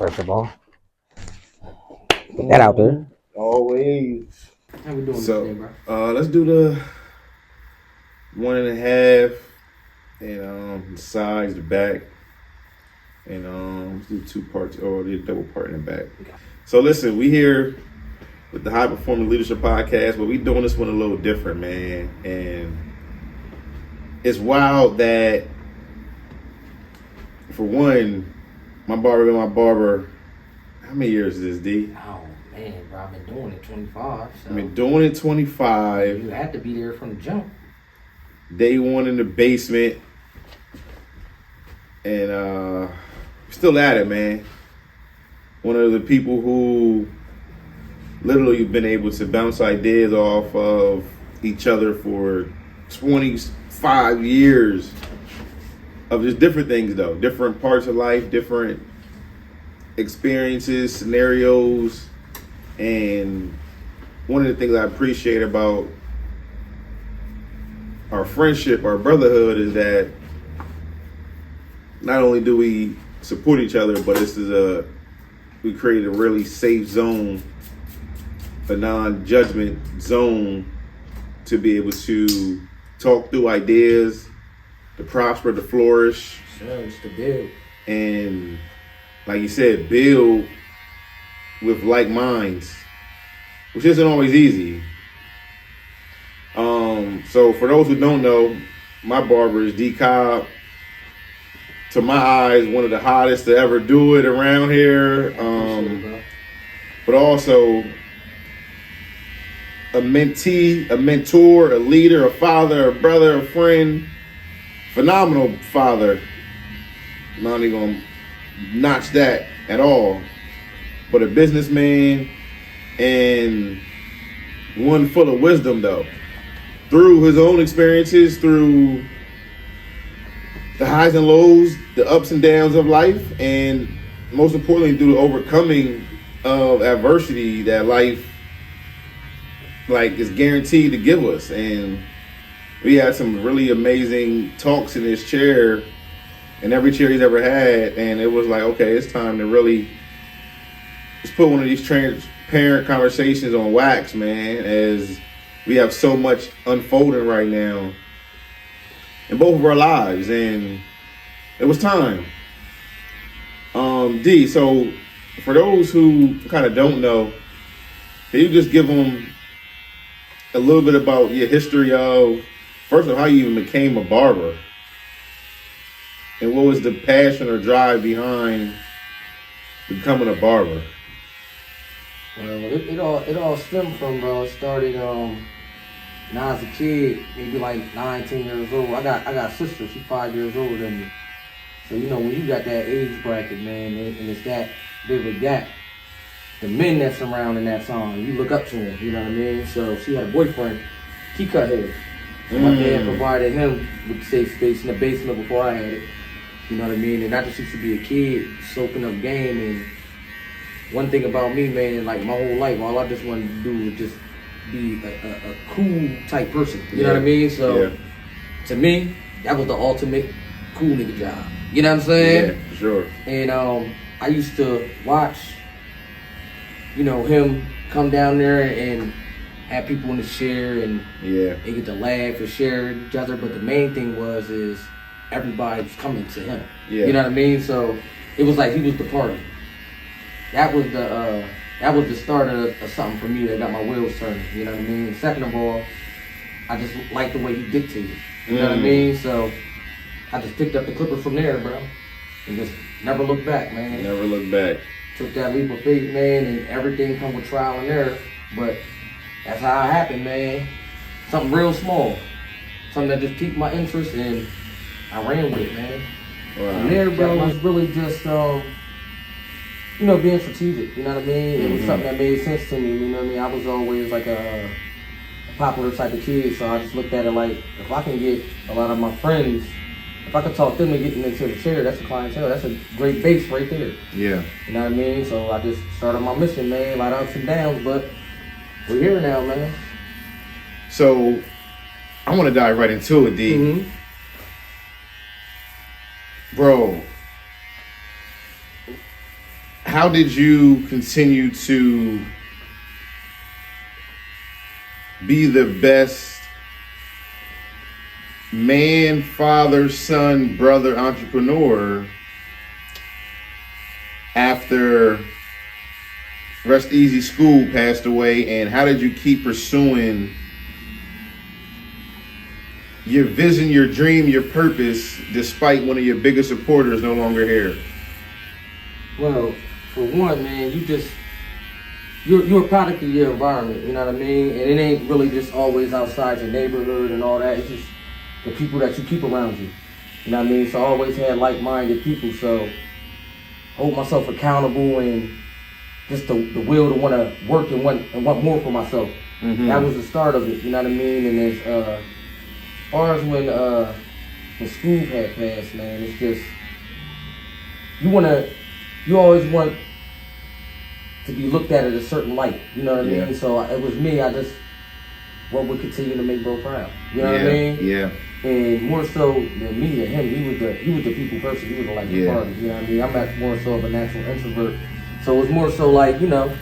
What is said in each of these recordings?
first of all. Get that out there. Always. How we doing So, today, bro? let's do the 1.5 and the sides, the back, and let's do 2 parts or the double part in the back. So listen, we here with the High Performing Leadership Podcast, but we doing this one a little different, man. And it's wild that, for one, my barber, how many years is this, D? Oh man, bro, I've been doing it 25. So I've been doing it 25. you had to be there from the jump. Day one in the basement. And still at it, man. One of the people who literally have been able to bounce ideas off of each other for 25 years of just different things, though. Different parts of life, different experiences, scenarios. And one of the things I appreciate about our friendship, our brotherhood, is that not only do we support each other, but we created a really safe zone, a non-judgment zone to be able to talk through ideas, to prosper, to flourish. Sure, it's the build. And like you said, build with like minds, which isn't always easy. So for those who don't know, my barber is D Cobb. To my eyes, one of the hottest to ever do it around here. But also a mentee, a mentor, a leader, a father, a brother, a friend, phenomenal father. I'm not even gonna notch that at all. But a businessman, and one full of wisdom, though. Through his own experiences, through the highs and lows, the ups and downs of life, and most importantly, through the overcoming of adversity that life is guaranteed to give us. And we had some really amazing talks in his chair, and every chair he's ever had, and it was like, okay, it's time to really just put one of these transparent conversations on wax, man, as we have so much unfolding right now in both of our lives, and it was time. D, so for those who kind of don't know, can you just give them a little bit about your history of, first of all, how you even became a barber, and what was the passion or drive behind becoming a barber? It all stemmed from, bro. It started when I was a kid, maybe like 9, 10 years old. I got a sister. She's 5 years older than me. So when you got that age bracket, man, and it's that big of a gap, the men that's around in that song, you look up to them. You know what I mean? So she had a boyfriend. He cut hair. So my dad provided him with safe space in the basement before I had it. You know what I mean? And I just used to be a kid soaking up game. And one thing about me, man, like my whole life, all I just wanted to do was just be a cool type person. You know what I mean? So to me, that was the ultimate cool nigga job. You know what I'm saying? Yeah, for sure. And I used to watch, him come down there and have people in the chair, and they get to laugh and share each other. But the main thing is everybody was coming to him. Yeah. You know what I mean? So it was like he was the party. That was the start of something for me that got my wheels turning. You know what I mean? Second of all, I just liked the way he dictated. You know what I mean? So I just picked up the clipper from there, bro, and just never looked back, man. Never looked back. Took that leap of faith, man, and everything come with trial and error. But that's how it happened, man. Something real small, something that just piqued my interest, and I ran with it, man. Wow. And there, bro, was really just being strategic. You know what I mean? It was something that made sense to me. You know what I mean? I was always like a popular type of kid, so I just looked at it like, if I can get a lot of my friends, if I could talk them to getting into the chair, that's a clientele. That's a great base right there. Yeah. You know what I mean? So I just started my mission, man. A lot of ups and downs, but we're here now, man. So I want to dive right into it, D. Bro, how did you continue to be the best man, father, son, brother, entrepreneur after Rest Easy School passed away, and how did you keep pursuing your vision, your dream, your purpose, despite one of your biggest supporters no longer here? Well, for one, man, you're a product of your environment, you know what I mean? And it ain't really just always outside your neighborhood and all that. It's just the people that you keep around you. You know what I mean? So I always had like-minded people, so hold myself accountable and just the will to want to work and want more for myself. Mm-hmm. That was the start of it, you know what I mean? And as far as when school had passed, man, it's just, you always want to be looked at in a certain light, you know what I mean? So it was me, would continue to make bro proud, you know what I mean? Yeah. And more so than me and him, he was the people person, he was the party, you know what I mean? I'm more so of a natural introvert. So it was more so like, you know,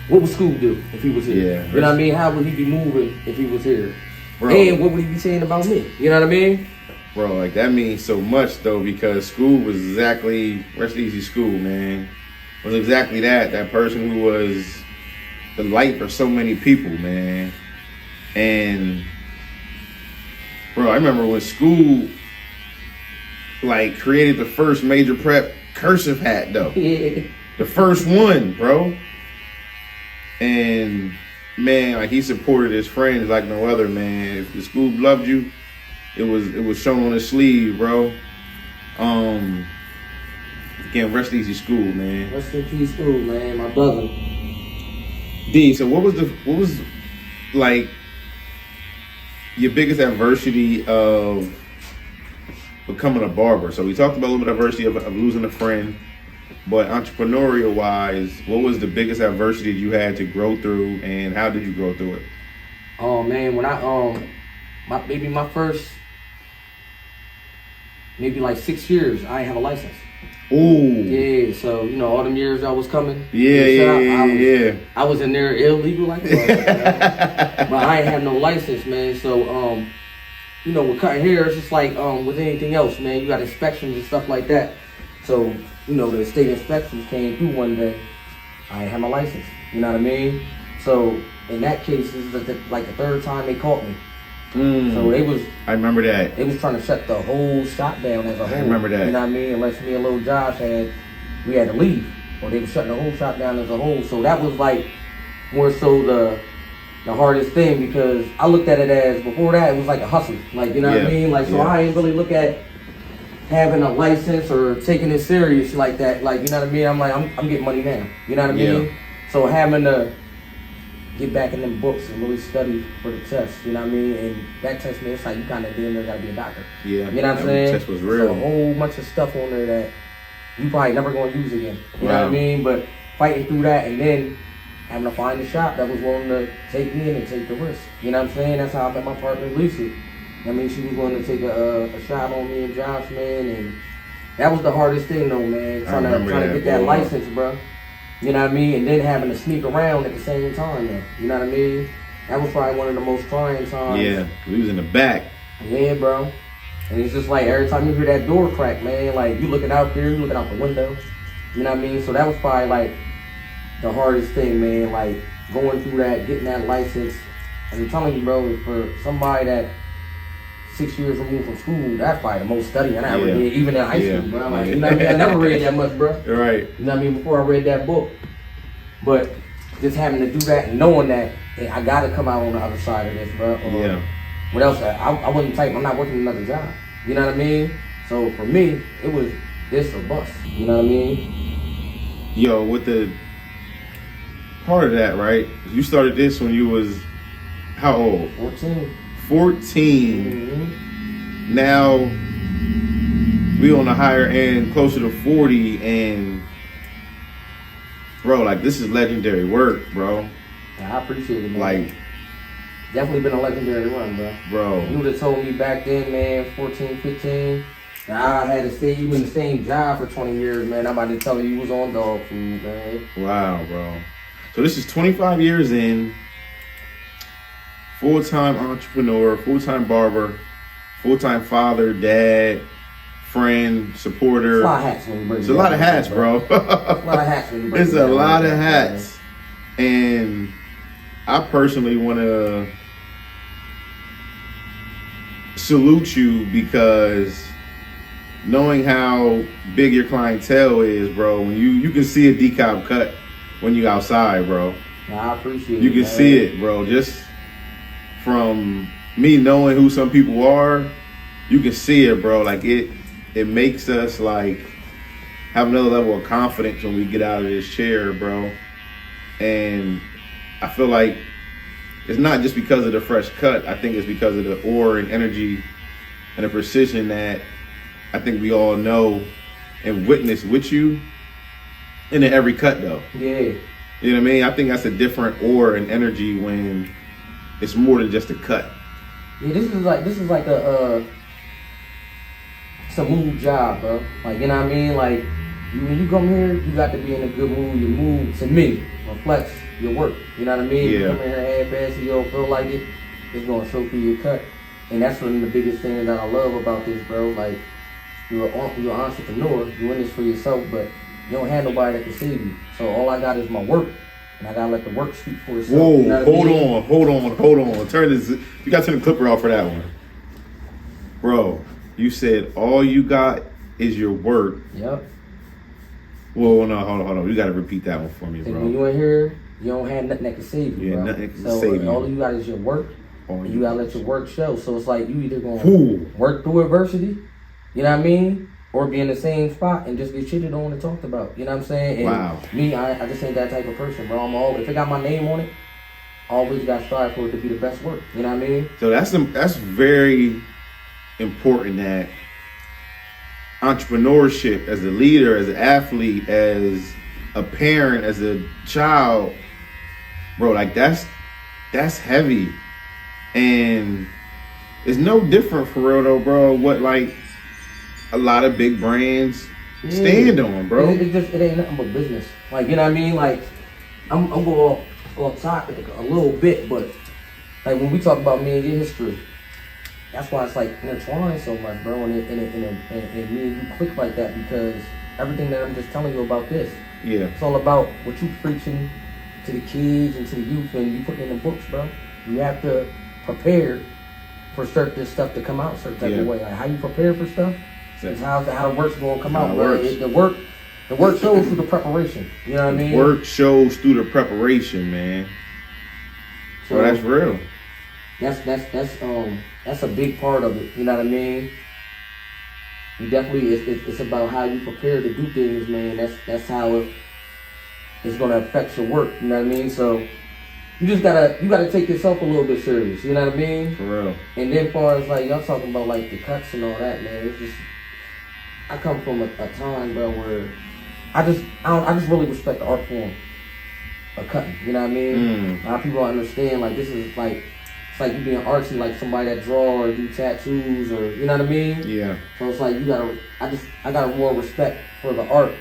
what would Scoob do if he was here? Yeah, you know what I mean? How would he be moving if he was here? Bro, and what would he be saying about me? You know what I mean? Bro, like that means so much though, because Scoob was exactly, Rest Easy School, man. Was exactly that person who was the light for so many people, man. And bro, I remember when school like created the first major prep cursive hat though. Yeah. The first one, bro. And man, like he supported his friends like no other, man. If the school loved you, it was shown on his sleeve, bro. Again, Rest Easy School, man. Rest Easy School, man. My brother. D, so what was like your biggest adversity of becoming a barber? So we talked about a little bit of adversity of losing a friend, but entrepreneurial wise, what was the biggest adversity you had to grow through, and how did you grow through it? Oh man, when I my first maybe like 6 years, I didn't have a license. Ooh. Yeah, so you know all them years I was coming. Yeah. I was in there illegal like that, but I ain't have no license, man. So you know, with cutting hair, it's just like with anything else, man. You got inspections and stuff like that. So you know, the state inspections came through one day. I ain't have my license. You know what I mean? So in that case, this is like the third time they caught me. So they was. I remember that. They was trying to shut the whole shop down as a whole. I remember that. You know what I mean? Unless me and Lil Josh we had to leave, or they were shutting the whole shop down as a whole. So that was like more so the hardest thing, because I looked at it as, before that it was like a hustle. Like, you know what I mean? Like, so I ain't really look at having a license or taking it serious like that. Like, you know what I mean? I'm like, I'm getting money now. You know what I mean? So having to get back in them books and really study for the test, you know what I mean? And that test, man, it's like you kind of damn near gotta be a doctor. Yeah. You know what I'm saying? Test was real. So a whole bunch of stuff on there that you probably never gonna use again. You know what I mean? But fighting through that, and then having to find a shop that was willing to take me in and take the risk. You know what I'm saying? That's how I met my partner, Lisa. I mean, she was willing to take a shot on me and Josh, man, and that was the hardest thing, though, man. Trying to get that license, bro. You know what I mean? And then having to sneak around at the same time, man. You know what I mean? That was probably one of the most trying times. Yeah, we was in the back. Yeah, bro. And it's just like every time you hear that door crack, man, like you looking out there, you looking out the window. You know what I mean? So that was probably like the hardest thing, man. Like going through that, getting that license. And I'm telling you, bro, for somebody that 6 years removed from school, that's probably the most studying I ever did, even in high school, bro. Like, you know what I mean? I never read that much, bro. Right. You know what I mean? Before I read that book. But just having to do that and knowing that, hey, I got to come out on the other side of this, bro. What else? I wasn't type, I'm not working another job. You know what I mean? So for me, it was this or bust. You know what I mean? Yo, with the part of that, right? You started this when you was how old? 14. 14. Mm-hmm. Now we on the higher end, closer to 40, and bro, like this is legendary work, bro. I appreciate it, man. Like, definitely been a legendary run, bro. Bro. You would have told me back then, man, 14, 15, I had to say you in the same job for 20 years, man. I'm about to tell you was on dog food, man. Wow, bro. So this is 25 years in, full-time entrepreneur, full-time barber, full-time father, dad, friend, supporter. It's a lot of hats when you break It's a lot of hats, bro. It's a lot of hats when you break It's a lot of hats. And I personally want to salute you because knowing how big your clientele is, bro, when you can see a decal cut when you outside, bro. I appreciate it. You can see it, bro. Just from me knowing who some people are, you can see it, bro. Like it makes us like have another level of confidence when we get out of this chair, bro. And I feel like it's not just because of the fresh cut. I think it's because of the aura and energy and the precision that I think we all know and witness with you. And in every cut, though. Yeah. You know what I mean? I think that's a different aura and energy when it's more than just a cut. Yeah, this is like a it's a mood job, bro. Like, you know what I mean? Like, when you come here, you got to be in a good mood. Your mood, to me, reflects your work. You know what I mean? Yeah. You come in here half-assed and you don't feel like it, it's going to show through your cut. And that's one of the biggest things that I love about this, bro. Like, you're an entrepreneur. You're in this for yourself, but you don't have nobody that can save you. So all I got is my work. And I got to let the work speak for itself. Whoa, you know hold on. Turn this. You got to turn the clipper off for that one. Bro, you said all you got is your work. Yep. Whoa, no, hold on. You got to repeat that one for me, And bro. when you in here, you don't have nothing that can save you, Yeah, bro. nothing can so save you. all you got is your work. And you gotta let your work show. So it's like you either gonna Cool. work through adversity, you know what I mean? Or be in the same spot and just get shitted on and talked about. You know what I'm saying? And Wow. me, I just ain't that type of person, bro. I'm all if it got my name on it, I always gotta strive for it to be the best work. You know what I mean? So that's very important that entrepreneurship as a leader, as an athlete, as a parent, as a child, bro, like that's heavy. And it's no different for real though, bro, what like a lot of big brands stand on, bro. It ain't nothing but business. Like, you know what I mean? Like, I'm going off topic a little bit, but like when we talk about me and your history, that's why it's like intertwined so much, bro. And me and you click like that because everything that I'm just telling you about this, Yeah. it's all about what you preaching to the kids and to the youth and you putting in the books, bro. You have to prepare for certain stuff to come out a certain type of way. Like how you prepare for stuff is how the work's gonna come out, bro. The work shows through the preparation. You know what I mean? Work shows through the preparation, man. So that's real. That's a big part of it. You know what I mean? You definitely it's about how you prepare to do things, man. That's how it's gonna affect your work. You know what I mean? So you gotta take yourself a little bit serious. You know what I mean? For real. And then, far as like y'all talking about like the cuts and all that, man. It's just I come from a time, bro, where I just really respect the art form of cutting. You know what I mean? A lot of people don't understand. Like this is like it's like you being artsy, like somebody that draw or do tattoos or you know what I mean? Yeah. So it's like I got more respect for the art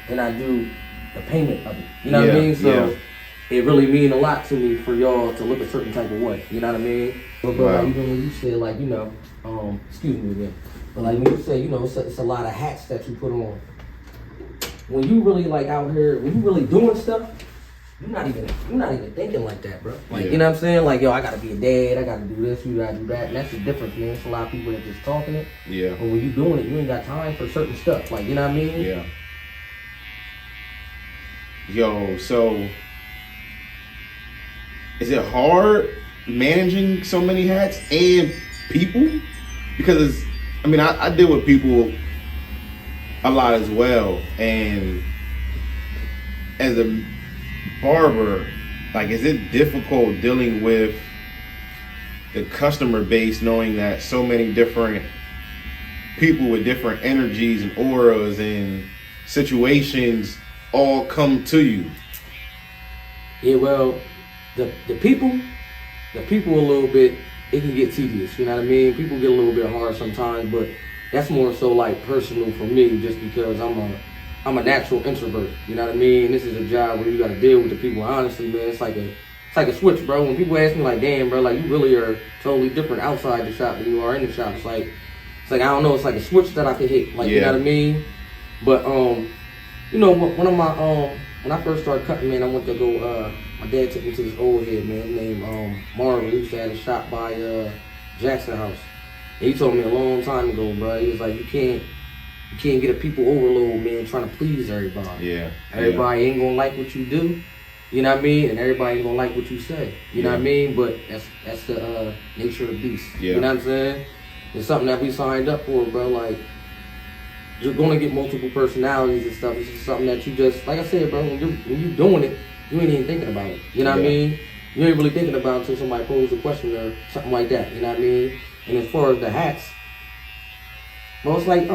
than I do the payment of it. You know what I mean? So it really mean a lot to me for y'all to look a certain type of way. You know what I mean? But like, even when you say like, you know, excuse me again. But like when you say, you know, it's a lot of hats that you put on. When you really like out here, when you really doing stuff, you're not even thinking like that, bro. Like, you know what I'm saying? Like, yo, I gotta be a dad, I gotta do this, you gotta do that. And that's the difference, man. It's a lot of people that just talking it. Yeah. But when you doing it, you ain't got time for certain stuff. Like, you know what I mean? Yeah. Yo, so is it hard managing so many hats and people? Because I deal with people a lot as well, and as a barber, like, is it difficult dealing with the customer base, knowing that so many different people with different energies and auras and situations all come to you? Yeah, well, the people a little bit, it can get tedious, you know what I mean? People get a little bit hard sometimes, but that's more so like personal for me, just because I'm a natural introvert. You know what I mean? This is a job where you got to deal with the people. Honestly, man, it's like a switch, bro. When people ask me like, damn, bro, like you really are totally different outside the shop than you are in the shop. It's like I don't know. It's like a switch that I can hit. Like, you know what I mean? But you know, one of my when I first started cutting, man, I went to go. My dad took me to this old head, man, named Marvin. He used to have a shop by Jackson House. And he told me a long time ago, bro. He was like, you can't get a people overload, man, trying to please everybody. Yeah. Everybody ain't gonna like what you do. You know what I mean? And everybody ain't gonna like what you say. You know what I mean? But that's the nature of the beast. Yeah. You know what I'm saying? It's something that we signed up for, bro. Like, you're gonna get multiple personalities and stuff. It's just something that you just, like I said, bro, when you're doing it, you ain't even thinking about it. You know what I mean? You ain't really thinking about it until somebody poses a question or something like that. You know what I mean? And as far as the hats, bro, it's like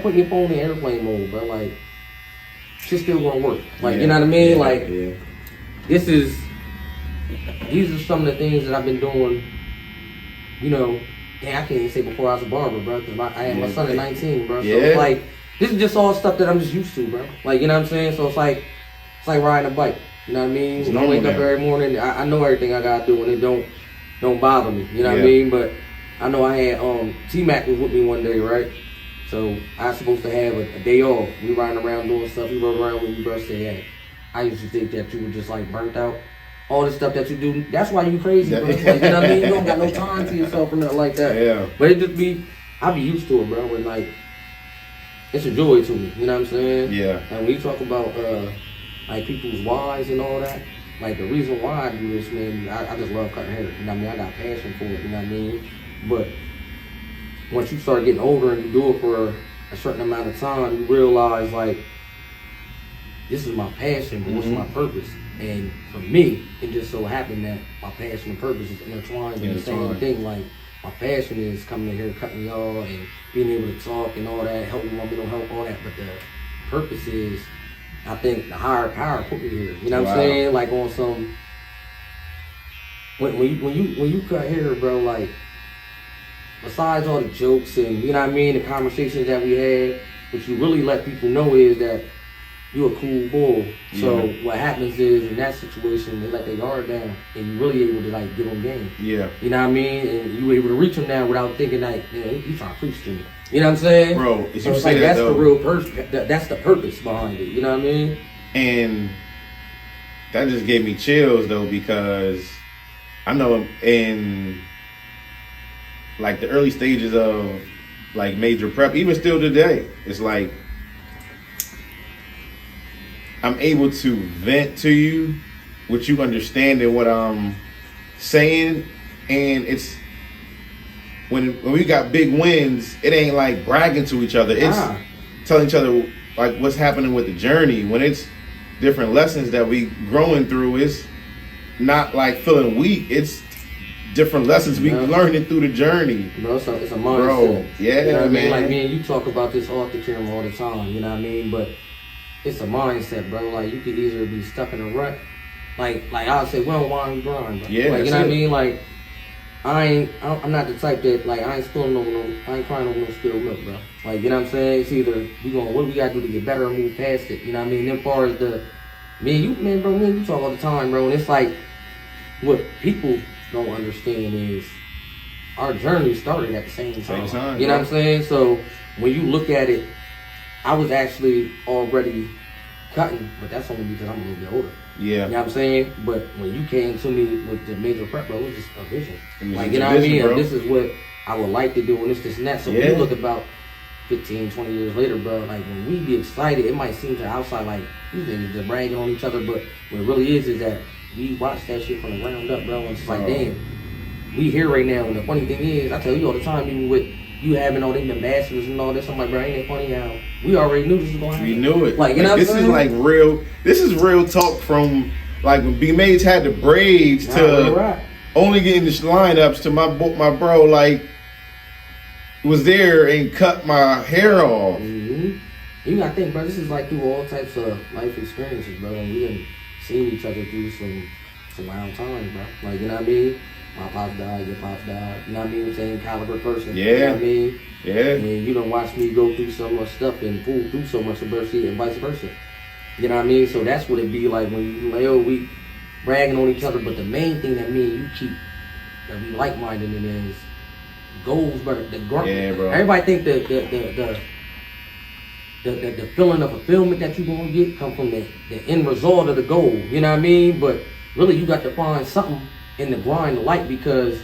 putting your phone in airplane mode, bro. Like, shit's still gonna work. Like, you know what I mean? Like, these are some of the things that I've been doing, you know. Damn, I can't even say before I was a barber, bro, because I had my son at 19, bro. So it's like, this is just all stuff that I'm just used to, bro. Like, you know what I'm saying? So it's like riding a bike. You know what I mean? When I wake up every morning, I know everything I gotta do, and it don't bother me. You know what I mean? But I know I had T-Mac was with me one day, right? So I was supposed to have a day off. We riding around doing stuff. We rode around with you, bro. Say, hey, I used to think that you were just like burnt out. All the stuff that you do, that's why you crazy, bro. Like, you know what I mean? You don't got no time to yourself or nothing like that. Yeah. But it just I be used to it, bro. And like, it's a joy to me. You know what I'm saying? Yeah. And when you talk about like people's whys and all that, like the reason why I do this, man, I just love cutting hair. You know what I mean? I got passion for it. You know what I mean? But once you start getting older and you do it for a certain amount of time, you realize like, this is my passion, but what's my purpose? And for me, it just so happened that my passion and purpose is intertwined in the same thing. Like, my passion is coming in here, cutting y'all, and being able to talk and all that, helping my mental health, all that. But the purpose is, I think, the higher power put me here. You know what I'm saying? Like, on some, when you cut hair, bro, like, besides all the jokes and, you know what I mean, the conversations that we had, what you really let people know is that you're a cool bull. So what happens is, in that situation, they let their guard down, and you really able to like give them game. Yeah. You know what I mean? And you able to reach them now without thinking like, you trying to preach to me. You know what I'm saying? Bro, if so you it's say like, that, that's though, the real that's the purpose behind it. You know what I mean? And that just gave me chills though, because I know in like the early stages of like major prep, even still today, it's like I'm able to vent to you with you understanding what I'm saying. And it's when we got big wins, it ain't like bragging to each other. It's telling each other like what's happening with the journey. When it's different lessons that we growing through, it's not like feeling weak. It's different lessons we learning through the journey. Bro, so it's a mindset. Bro, yeah, you know what man. I mean? Like, me and you talk about this off the camera all the time, you know what I mean? But it's a mindset, bro. Like, you could either be stuck in a rut. Like I would say, we don't want to grind, bro. Yeah, like, you know what I mean? Like, I'm not the type that, like, I ain't crying over no spilled milk, bro. Like, you know what I'm saying? It's either, what do we got to do to get better and move past it? You know what I mean? Then far as me and you talk all the time, bro. And it's like, what people don't understand is our journey started at the same time. You know what I'm saying? So when you look at it, I was actually already cutting, but that's only because I'm a little bit older. Yeah. You know what I'm saying? But when you came to me with the major prep, bro, it was just a vision. Like, you know what I mean? This is what I would like to do, and this and that. So when you look about 15, 20 years later, bro, like, when we be excited, it might seem to the outside like these niggas just bragging on each other, but what it really is that we watch that shit from the ground up, bro, and it's like, damn, we here right now. And the funny thing is, I tell you all the time, even with you having all them ambassadors and all this, I'm like, bro, ain't it funny how we already knew this was going to happen. We knew it. Like, you know what I'm saying? This is real talk from, like, when B-Maze had the braids to only getting the lineups to my bro, like, was there and cut my hair off. Mm-hmm. You gotta think, bro, this is like through all types of life experiences, bro, and we done seen each other through some wild times, bro. Like, you know what I mean? My pops died, your pops died. You know what I mean? Same caliber person. Yeah. You know what I mean? Yeah. And you don't watch me go through so much stuff and pull through so much adversity and vice versa. You know what I mean? So that's what it be like when you like, oh, we bragging on each other. But the main thing that me and you keep, that we like-minded in is goals, but the grunt. Yeah, bro. Everybody think the feeling of fulfillment that you're gonna get come from the end result of the goal. You know what I mean? But really, you got to find something in the grind to like, because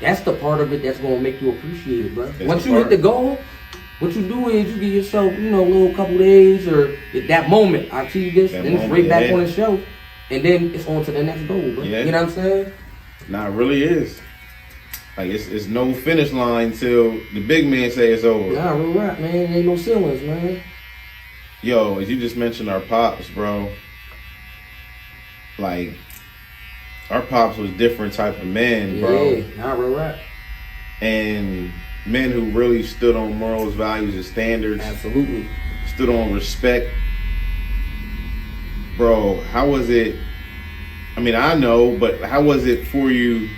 that's the part of it that's gonna make you appreciate it, bro. Once you hit the goal, what you do is you give yourself, you know, a little couple days or that moment. I achieved this, then it's right back on the show, and then it's on to the next goal, bro. Yeah. You know what I'm saying? Nah, it really is. Like it's no finish line till the big man say it's over. Nah, real rap, man. Ain't no ceilings, man. Yo, as you just mentioned our pops, bro. Like our pops was different type of man, bro. Yeah, nah, real rap. And men who really stood on morals, values, and standards. Absolutely. Stood on respect. Bro, how was it? I mean, I know, but how was it for you?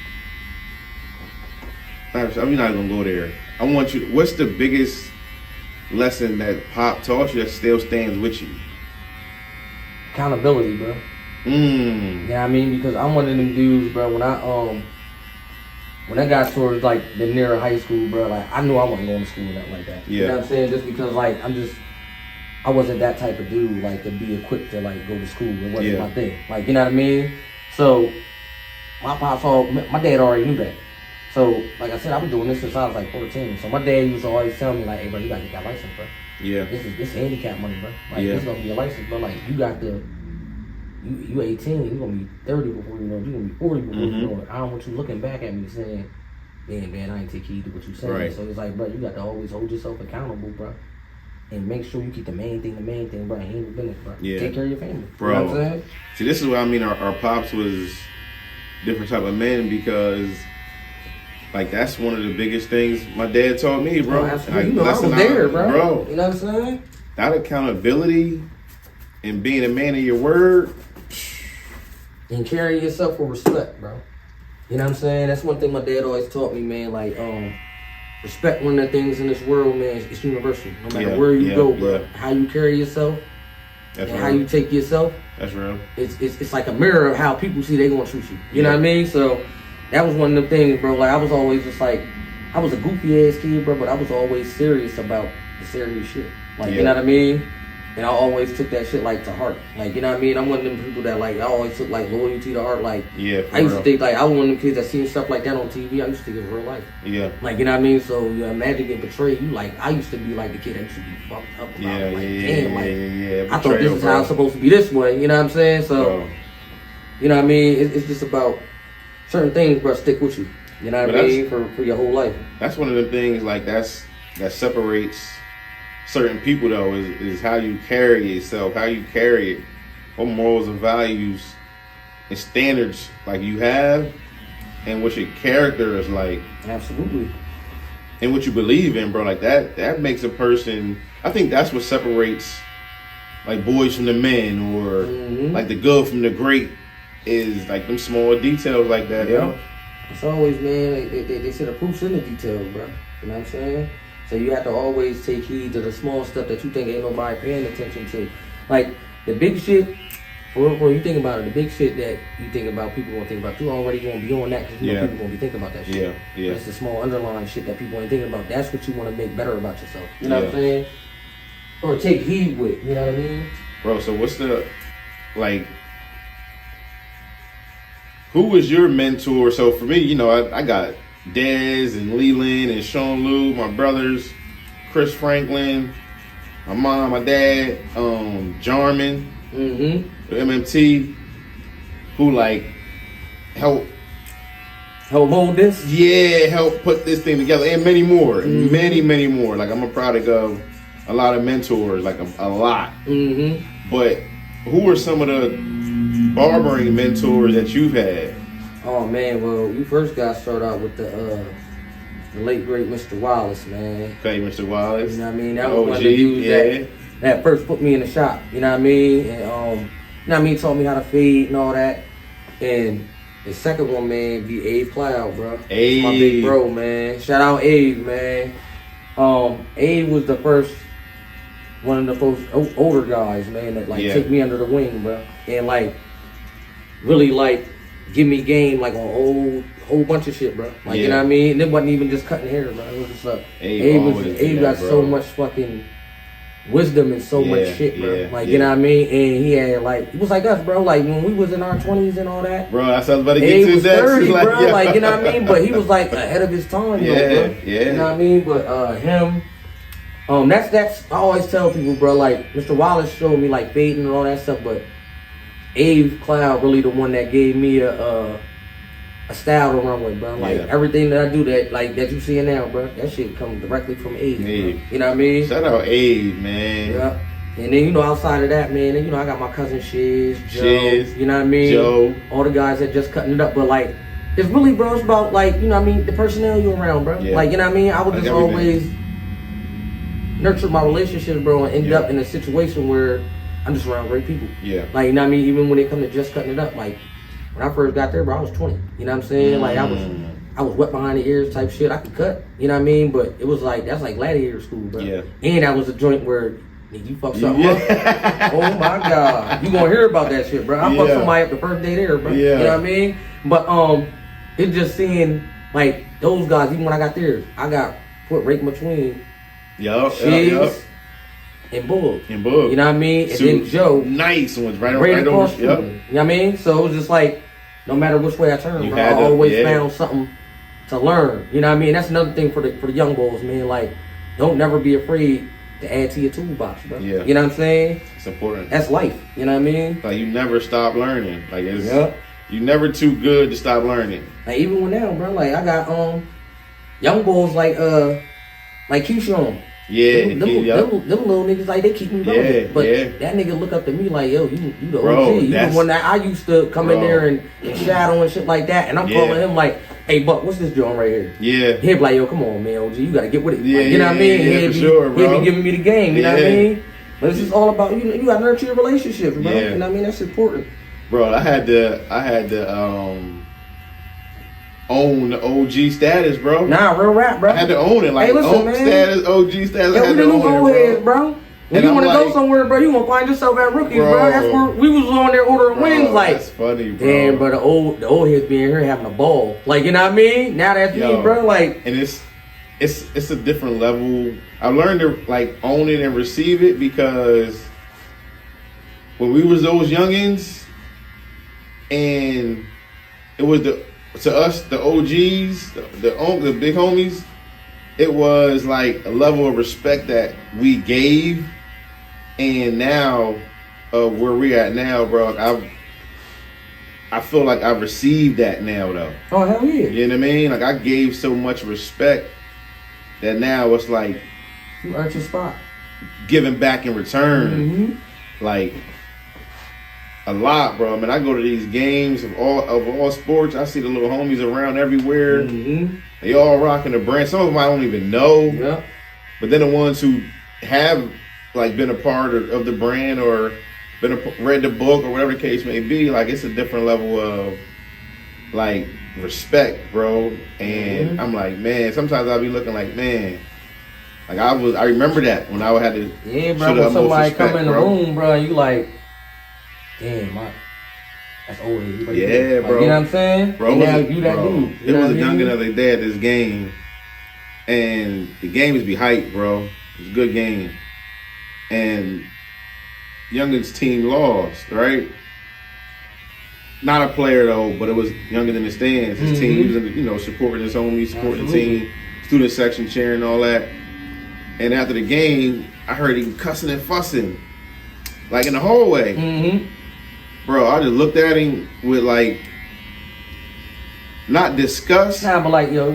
I'm not gonna go there. I want you. What's the biggest lesson that Pop taught you that still stands with you? Accountability, bro. You know what I mean? Because I'm one of them dudes, bro. When I got towards like the near high school, bro, like I knew I wasn't going to school or nothing like that. Yeah. You know what I'm saying? Just because like I wasn't that type of dude, like to be equipped to like go to school. It wasn't my thing. Like, you know what I mean? So my dad already knew that. So, like I said, I've been doing this since I was like 14. So my dad used to always tell me, like, hey, bro, you gotta get that license, bro. Yeah. This handicap money, bro. Like, this is gonna be a license, bro. Like, you got the, you 18, you gonna be 30 before you know it. You gonna be 40 before you know it. I don't want you looking back at me saying, man, I ain't take heed to what you saying. Right. So it's like, bro, you got to always hold yourself accountable, bro. And make sure you keep the main thing, bro. Handle business, bro. Yeah. Take care of your family. Bro. You know what I'm saying? See, this is what I mean. Our pops was different type of men because, like, that's one of the biggest things my dad taught me, bro. Oh, absolutely. Like, You know, I was there, bro. You know what I'm saying? That accountability and being a man of your word. And carry yourself with respect, bro. You know what I'm saying? That's one thing my dad always taught me, man. Like, respect one of the things in this world, man. It's universal. No matter where you go, bro. Yeah. How you carry yourself and how you take yourself. That's real. It's like a mirror of how people see they gonna treat you. You know what I mean? So that was one of the things, bro. Like I was always just like, I was a goofy ass kid, bro, but I was always serious about the serious shit. Like, you know what I mean? And I always took that shit like to heart. Like, you know what I mean? I'm one of them people that like, I always took like loyalty to heart. Like, I used to think like, I was one of them kids that seen stuff like that on TV. I used to think it was real life. Yeah. Like, you know what I mean? So, you imagine getting betrayed. You like, I used to be like the kid that used to be fucked up about I thought this is how it's supposed to be this way. You know what I'm saying? So, you know what I mean? It's just about certain things, bro, stick with you. You know what I mean? For your whole life. That's one of the things like that separates certain people though is how you carry yourself, how you carry it, what morals and values and standards like you have, and what your character is like. Absolutely. And what you believe in, bro. Like that makes a person. I think that's what separates like boys from the men, or like the good from the great, is like them small details like that. Yeah. It's always, man. They say the proof's in the details, bro. You know what I'm saying? So you have to always take heed to the small stuff that you think ain't nobody paying attention to. Like, the big shit, or you think about it, the big shit that you think about, people gonna think about, you already gonna be on that because you know people gonna be thinking about that shit. Yeah. But it's the small underlying shit that people ain't thinking about. That's what you want to make better about yourself. You know what I'm saying? Or take heed with, you know what I mean? Bro, so what's the, like, who was your mentor? So for me, you know, I got Dez and Leland and Sean Lou, my brothers, Chris Franklin, my mom, my dad, Jarman, MMT, who like help hold this? Yeah, help put this thing together, and many more, many more. Like I'm a product of a lot of mentors, like a lot. But who are some of the barbering mentors that you've had? Oh man, well, you first got started out with the late great Mr. Wallace, man. Okay, Mr. Wallace. You know what I mean? That was one of the dudes that first put me in the shop. You know what I mean? And you know what I mean? Taught me how to feed and all that. And The second one, man, be Abe Cloud, bro. Abe. My big bro, man. Shout out Abe, man. Abe was the first, one of the first older guys, man, that like take me under the wing, bro, and like really like give me game like on whole bunch of shit, bro. Like you know what I mean. And it wasn't even just cutting hair, bro. It was just like Abe got so much fucking wisdom and so much shit, bro. Like you know what I mean. And he had like it was like us, bro. Like when we was in our 20s and all that, bro. I was about to get Abe to was that. 30, like, bro. Like you know what I mean. But he was like ahead of his time, though, bro. You know what I mean. But him. That's I always tell people, bro, like Mr. Wallace showed me like fading and all that stuff, but Abe Cloud really the one that gave me a style to run with, bro. Like everything that I do that you see now, bro, that shit comes directly from Abe. You know what I mean? Shout out Abe, man. Yeah. And then outside of that, man, then I got my cousin Joe, you know what I mean? Joe. All the guys that just cutting it up, but like it's really, bro, it's about like, you know what I mean, the personnel you around, bro. Like, you know what I mean? I would just always nurture my relationships, bro, and end up in a situation where I'm just around great people. Like, you know what I mean? Even when it come to just cutting it up, like when I first got there, bro, I was 20. You know what I'm saying? Like I was wet behind the ears type shit. I could cut, you know what I mean? But it was like that's like gladiator school, bro. And that was a joint where you fuck something up. Oh my God. You gonna hear about that shit, bro. I fucked somebody up the first day there, bro. You know what I mean? But it's just seeing like those guys, even when I got there, I got put right in between Shiz and Bug. You know what I mean? And then Joe. Nice ones, right across. You know what I mean? So it was just like, no matter which way I turned, bro, I always found something to learn. You know what I mean? That's another thing for the young boys, man. Like, don't never be afraid to add to your toolbox, bro. You know what I'm saying? It's important. That's life. You know what I mean? Like, you never stop learning. Like, it's you never too good to stop learning. Like, even when now, bro, like, I got young boys like Keyshawn. Them little niggas, like, they keep me relevant. But that nigga look up to me like, yo, you the OG. You the one that I used to come in there and shadow and shit like that. And I'm calling him like, hey, Buck, what's this joint right here? He'd be like, yo, come on, man, OG, you gotta get with it. Like, you know what I mean? He'd be giving me the game, you know what I mean? But it's just all about, you gotta nurture your relationships, bro. You know what I mean? That's important. Bro, I had to own the OG status, bro. Nah, real rap, bro. I had to own it, like, hey, listen, man. Status, OG status. I had we to own it, bro. When you want to go somewhere, bro, you want to find yourself at Rookies, bro. That's where we was on there ordering wings, like. That's funny, bro. Damn, bro, the old heads being here having a ball, like, you know what I mean? Now that's me, bro, like. And it's a different level. I learned to like own it and receive it because when we was those youngins, and it was to us the OGs, the big homies, it was like a level of respect that we gave. And now, where we at now, bro, I feel like I've received that now, though. Oh, hell yeah. You know what I mean? Like, I gave so much respect that now it's like you earned your spot, giving back in return, like a lot, bro. I mean, I go to these games of all sports. I see the little homies around everywhere. They all rocking the brand. Some of them I don't even know. But then the ones who have like been a part of the brand or read the book or whatever the case may be, like it's a different level of like respect, bro. And I'm like, man, sometimes I'll be looking like, man, like I remember that when I had to bro, when somebody respect, come in the room, bro, you like, damn, that's old. Bro. Like, you know what I'm saying? Bro, and now you that dude. It was a youngin' other day at this game, and the games be hype, bro. It's a good game. And youngin's team lost, right? Not a player though, but it was youngin in the stands. His team was, supporting his homies, supporting the team, student section cheering, all that. And after the game, I heard him cussing and fussing, like in the hallway. Bro, I just looked at him with like, not disgust, but like, yo,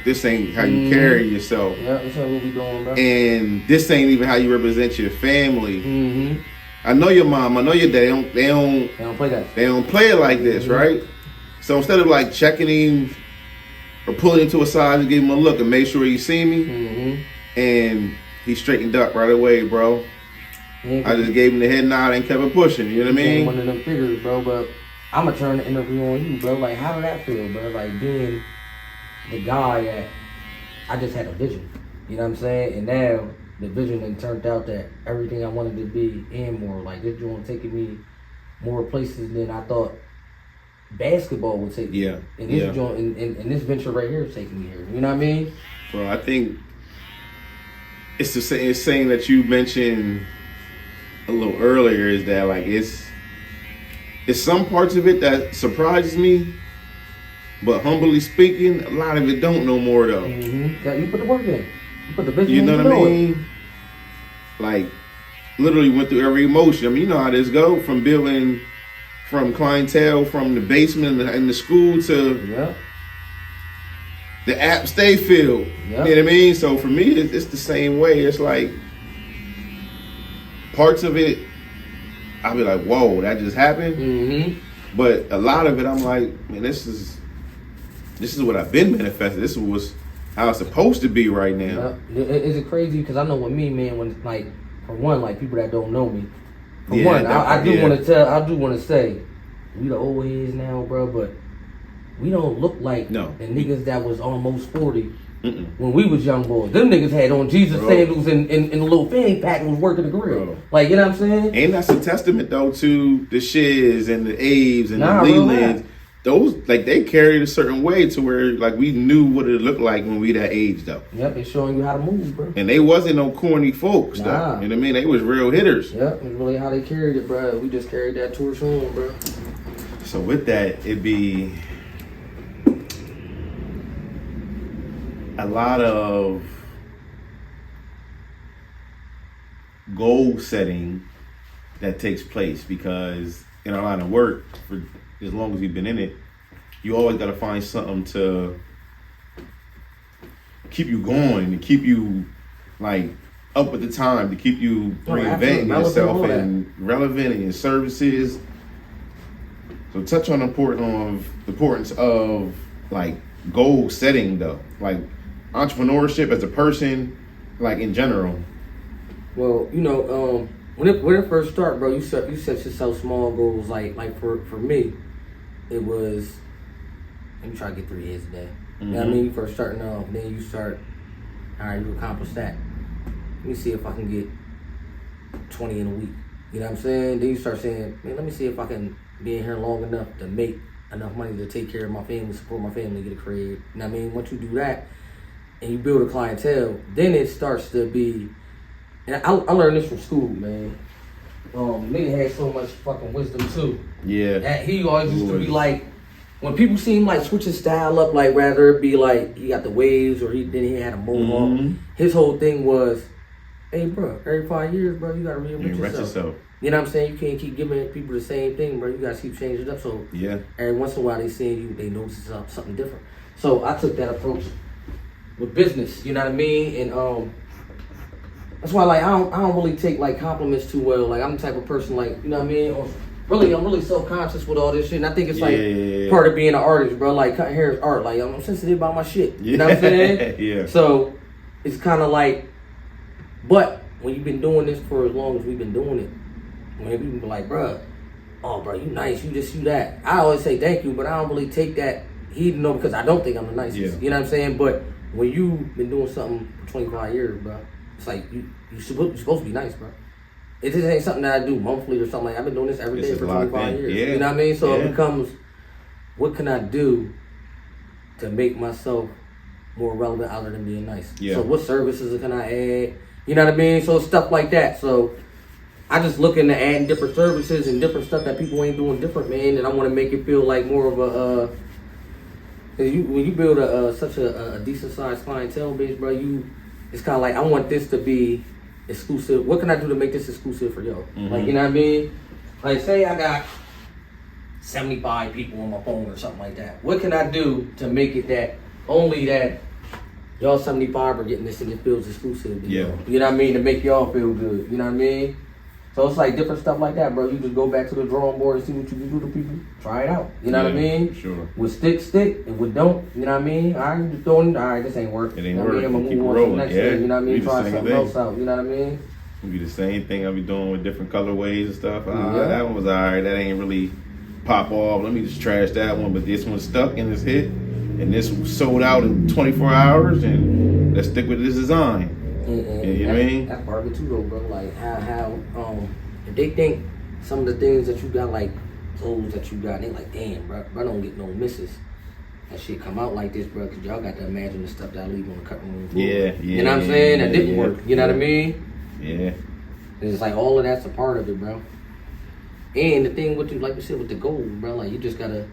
this ain't how you carry yourself. Yeah, that's what we doing, bro. And this ain't even how you represent your family. I know your mom, I know your dad. They don't play that. They don't play it like this, right? So instead of like checking him or pulling him to a side and give him a look and make sure he see me, and he straightened up right away, bro. I just gave him the head nod and kept it pushing. You know what I mean? One of them figures, bro. But I'ma turn the interview on you, bro. Like, how did that feel, bro? Like being the guy that I just had a vision. You know what I'm saying? And now the vision then turned out that everything I wanted to be and more. Like this joint taking me more places than I thought basketball would take me. Yeah. And this joint and this venture right here is taking me here. You know what I mean? Bro, I think it's saying that you mentioned a little earlier is that like it's some parts of it that surprises me, but humbly speaking, a lot of it don't no more though. Mm-hmm. Yeah, you put the work in. You put the vision You in. know what I mean? Like literally went through every emotion. I mean, you know how this go from building from clientele from the basement in the school to the app stay filled. You know what I mean? So for me, it's the same way. It's like parts of it, I'll be like, whoa, that just happened. Mm-hmm. But a lot of it, I'm like, man, this is what I've been manifesting. This was how it's supposed to be right now. Is it crazy? Because I know with me, man, when like for one, like people that don't know me, for one, I do want to say, we the old heads now, bro, but we don't look like the niggas that was almost 40 when we was young boys. Them niggas had on Jesus sandals and a little fanny pack and was working the grill. Bro. Like, you know what I'm saying? And that's a testament, though, to the Shiz and the Aves and the Lelands. Those, like, they carried a certain way to where, like, we knew what it looked like when we that age, though. Yep, they showing you how to move, bro. And they wasn't no corny folks, though. You know what I mean? They was real hitters. Yep, it's really how they carried it, bro. We just carried that torch on, bro. So with that, it'd be a lot of goal setting that takes place because in our line of work, for as long as you've been in it, you always got to find something to keep you going, to keep you like up with the time, to keep you reinventing yourself and relevant in your services. So touch on the importance of like goal setting though, like entrepreneurship as a person, like in general. Well, you know, when it first started, bro, you set yourself small goals. Like for me, it was let me try to get 3 heads a day. You know what I mean? You first starting off, then you start, all right, you accomplish that. Let me see if I can get 20 in a week. You know what I'm saying? Then you start saying, man, let me see if I can be in here long enough to make enough money to take care of my family, support my family, get a crib. You know what I mean? Once you do that and you build a clientele, then it starts to be, and I learned this from school, man. Nigga had so much fucking wisdom too. Yeah. And he always used to be like, when people see him like switch his style up, like rather it be like he got the waves or he had a mohawk. His whole thing was, hey bro, every 5 years, bro, you gotta reinvent yourself. You know what I'm saying? You can't keep giving people the same thing, bro. You gotta keep changing it up. So every once in a while they seeing you, they notice something different. So I took that approach with business. You know what I mean? And that's why like I don't really take like compliments too well. Like I'm the type of person like, you know what I mean? Really, I'm really self-conscious with all this shit, and I think it's like part of being an artist, bro. Like cutting hair is art. Like I'm sensitive about my shit. You know what I'm saying? So it's kind of like, but when you've been doing this for as long as we've been doing it, when people be like, bro, oh, bro, you nice, you this, you that. I always say thank you, but I don't really take that heed, no, because I don't think I'm the nicest. You know what I'm saying? But when you've been doing something for 25 years, bro, it's like you're supposed to be nice, bro. It just ain't something that I do monthly or something like that. I've been doing this every day for 25 years. You know what I mean? So it becomes, what can I do to make myself more relevant other than being nice? So what services can I add? You know what I mean? So stuff like that. So I just look into adding different services and different stuff that people ain't doing different, man. And I want to make it feel like more of a, when you build such a decent sized clientele base, bro, it's kind of like, I want this to be exclusive. What can I do to make this exclusive for y'all? Like, you know what I mean? Like, say I got 75 people on my phone or something like that. What can I do to make it that only that y'all 75 are getting this and it feels exclusive to y'all? You know what I mean? To make y'all feel good. You know what I mean? So it's like different stuff like that, bro. You just go back to the drawing board and see what you can do to people. Try it out. You know what I mean? Sure. With stick. If we don't, you know what I mean? All right, just throwing, all right, this ain't working. It ain't you know working. I'm gonna keep move on rolling. to the next thing. You know what I mean? Try something else out. You know what I mean? It'll be the same thing I'll be doing with different colorways and stuff. That one was all right. That ain't really pop off. Let me just trash that one, but this one's stuck in this hit, and this was sold out in 24 hours, and let's stick with this design. And you know what I mean? That's part of it too, though, bro. Like how if they think some of the things that you got, like clothes that you got, they like, damn, bro, don't get no misses. That shit come out like this, bro, because y'all got to imagine the stuff that I leave on the cutting room floor. Yeah. You know what I'm saying? That didn't work. You know what I mean? Yeah. It's like all of that's a part of it, bro. And the thing with you, like you said, with the gold, bro, like you just gotta,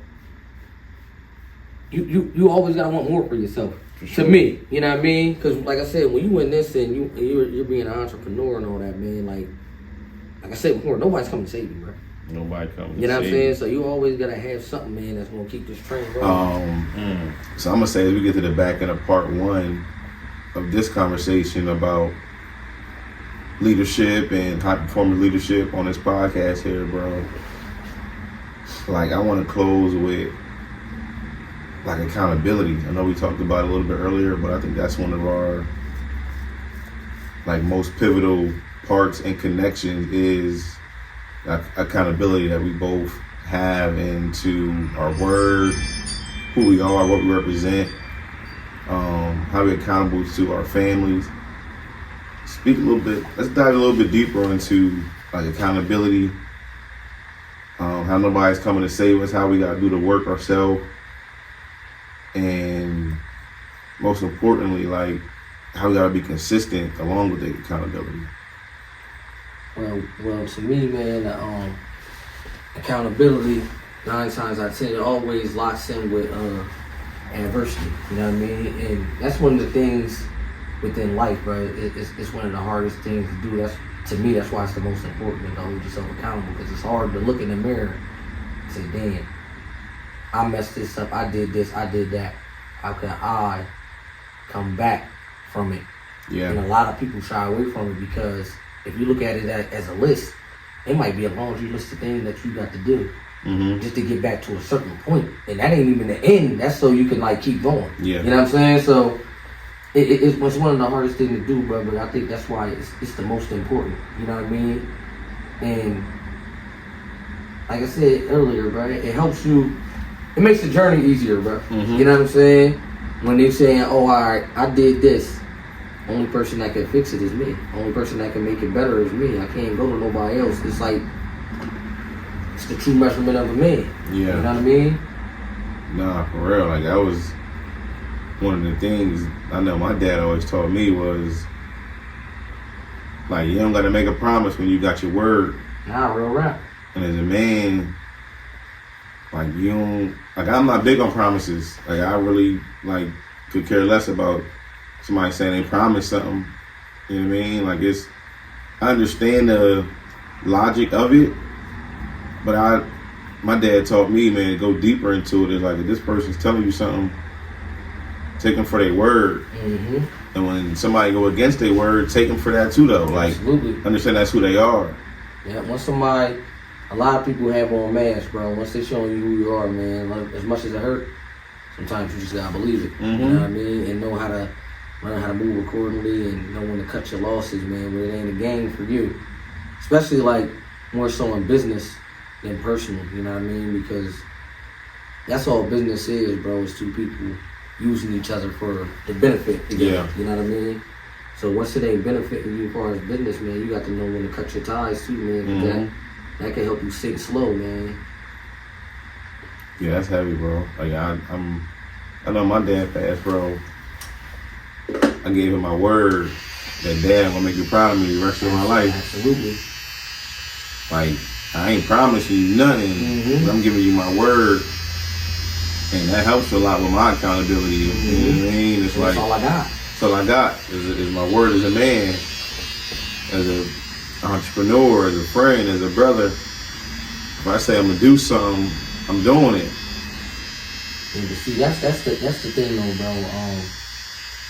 you always gotta want more for yourself. Sure. To me, you know what I mean? Because like I said, when you in this and you're being an entrepreneur and all that, man, like I said before, nobody's coming to save you, bro. Nobody coming. You know what I'm saying? So you always gotta have something, man, that's gonna keep this train rolling. So I'm gonna say as we get to the back end of part 1 of this conversation about leadership and high performance leadership on this podcast here, bro. Like I want to close with like accountability. I know we talked about it a little bit earlier, but I think that's one of our like most pivotal parts and connections is accountability that we both have into our word, who we are, what we represent, how we're accountable to our families. Speak a little bit, let's dive a little bit deeper into like accountability, how nobody's coming to save us, how we gotta do the work ourselves, and most importantly, like how we gotta be consistent along with the accountability. Well, to me, man, accountability 9 times out of 10 it always locks in with adversity. You know what I mean? And that's one of the things within life, bro. It's one of the hardest things to do. To me, that's why it's the most important to hold yourself accountable, because it's hard to look in the mirror and say, damn, I messed this up, I did this, I did that. How can I come back from it? Yeah. And a lot of people shy away from it because if you look at it as a list, it might be a laundry list of things that you got to do just to get back to a certain point. And that ain't even the end. That's so you can like keep going. Yeah. You know what I'm saying? So it's one of the hardest things to do, bro, but I think that's why it's the most important. You know what I mean? And like I said earlier, bro, it helps you. It makes the journey easier, bro. You know what I'm saying? When they're saying, oh, all right, I did this. Only person that can fix it is me. Only person that can make it better is me. I can't go to nobody else. It's like, it's the true measurement of a man. Yeah. You know what I mean? Nah, for real. Like that was one of the things I know my dad always taught me was like you don't gotta make a promise when you got your word. Nah, real rap. And as a man, like you don't like I'm not big on promises. Like I really like could care less about somebody saying they promised something. You know what I mean? Like I understand the logic of it, but my dad taught me, man, to go deeper into it. It's like if this person's telling you something, take them for their word. And when somebody go against their word, take them for that too, though. Like, absolutely. Understand that's who they are. Yeah, a lot of people have on masks, bro. Once they showing you who you are, man, like, as much as it hurt, sometimes you just gotta believe it. You know what I mean? And know how to learn how to move accordingly and know when to cut your losses, man, when it ain't a game for you. Especially like more so in business than personal, you know what I mean? Because that's all business is, bro, is two people using each other for the benefit together. Yeah. You know what I mean? So once it ain't benefiting you as far as business, man, you got to know when to cut your ties too, man. 'Cause that can help you sink slow, man. Yeah, that's heavy, bro. Like I know my dad passed, bro. I gave him my word that dad, I'm gonna make you proud of me the rest of my life. Absolutely. Like I ain't promising you nothing, but I'm giving you my word. And that helps a lot with my accountability. You know what I mean? It's like that's all I got. That's all I got is my word as a man, as an entrepreneur, as a friend, as a brother. If I say I'm gonna do something, I'm doing it. And see, that's the thing though, bro.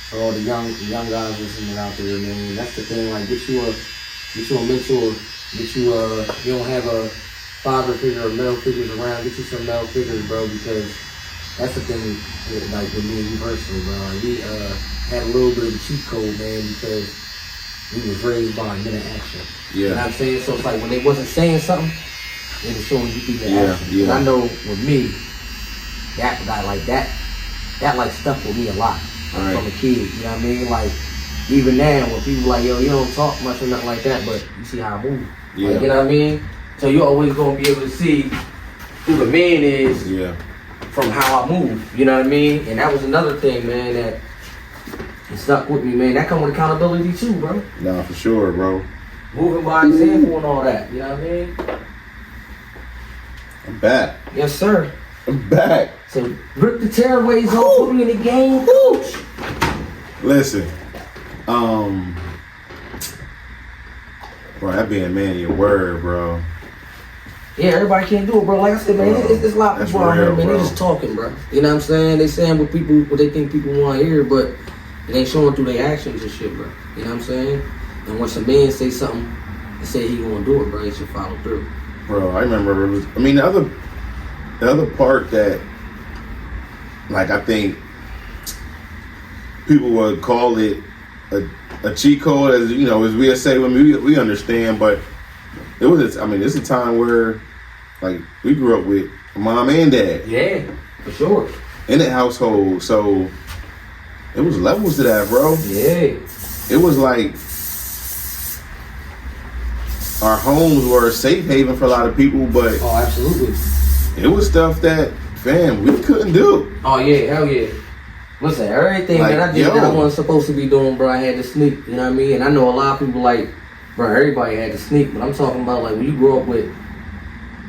For all the young guys listening out there, man, that's the thing. Like, get you a mentor. You don't have a father figure or male figures around. Get you some male figures, bro, because that's the thing. Like with me and you personally, bro. Like, we had a little bit of a cheat code, man, because we was raised by men in action. Yeah. You know what I'm saying? So it's like when they wasn't saying something, It is showing you through the Yeah, action. yeah. And I know with me, that guy like that like stuck with me a lot. Like, Right. from a kid, you know what I mean? Like, even now when people like, yo, you don't talk much or nothing like that, but you see how I move. Yeah. Like, you know what I mean? So you're always gonna be able to see who the man is Yeah. from how I move. You know what I mean? And that was another thing, man, that it stuck with me, man. That come with accountability too, bro. Nah, for sure, bro. Moving by example and all that. You know what I mean? I'm back. Yes, sir. I'm back. So rip the tearaways off, put me in the game, coach. Listen, bro, that being a man of your word, bro. Yeah, everybody can't do it, bro. Like I said, man, Bro, it's a lot of that's people out here, real, man. They bro. just talking, bro. You know what I'm saying? They saying what they think people want to hear, but it ain't showing through their actions and shit, bro. You know what I'm saying? And once a man say something and say he gonna do it, bro, he should follow through. Bro, I remember it was. I mean, the other part that, like, I think people would call it a cheat code, as you know, as we say when we understand, but it was. I mean, it's a time where, like, we grew up with mom and dad Yeah, for sure. in the household, so it was levels to that, bro. Yeah. It was like our homes were a safe haven for a lot of people, but Oh, absolutely. it was stuff that, fam, we couldn't do. Oh yeah, hell yeah. Listen, everything Like, that I did that I yo. wasn't supposed to be doing, bro, I had to sneak. You know what I mean? And I know a lot of people like, bro, everybody had to sneak, but I'm talking about like when you grow up with,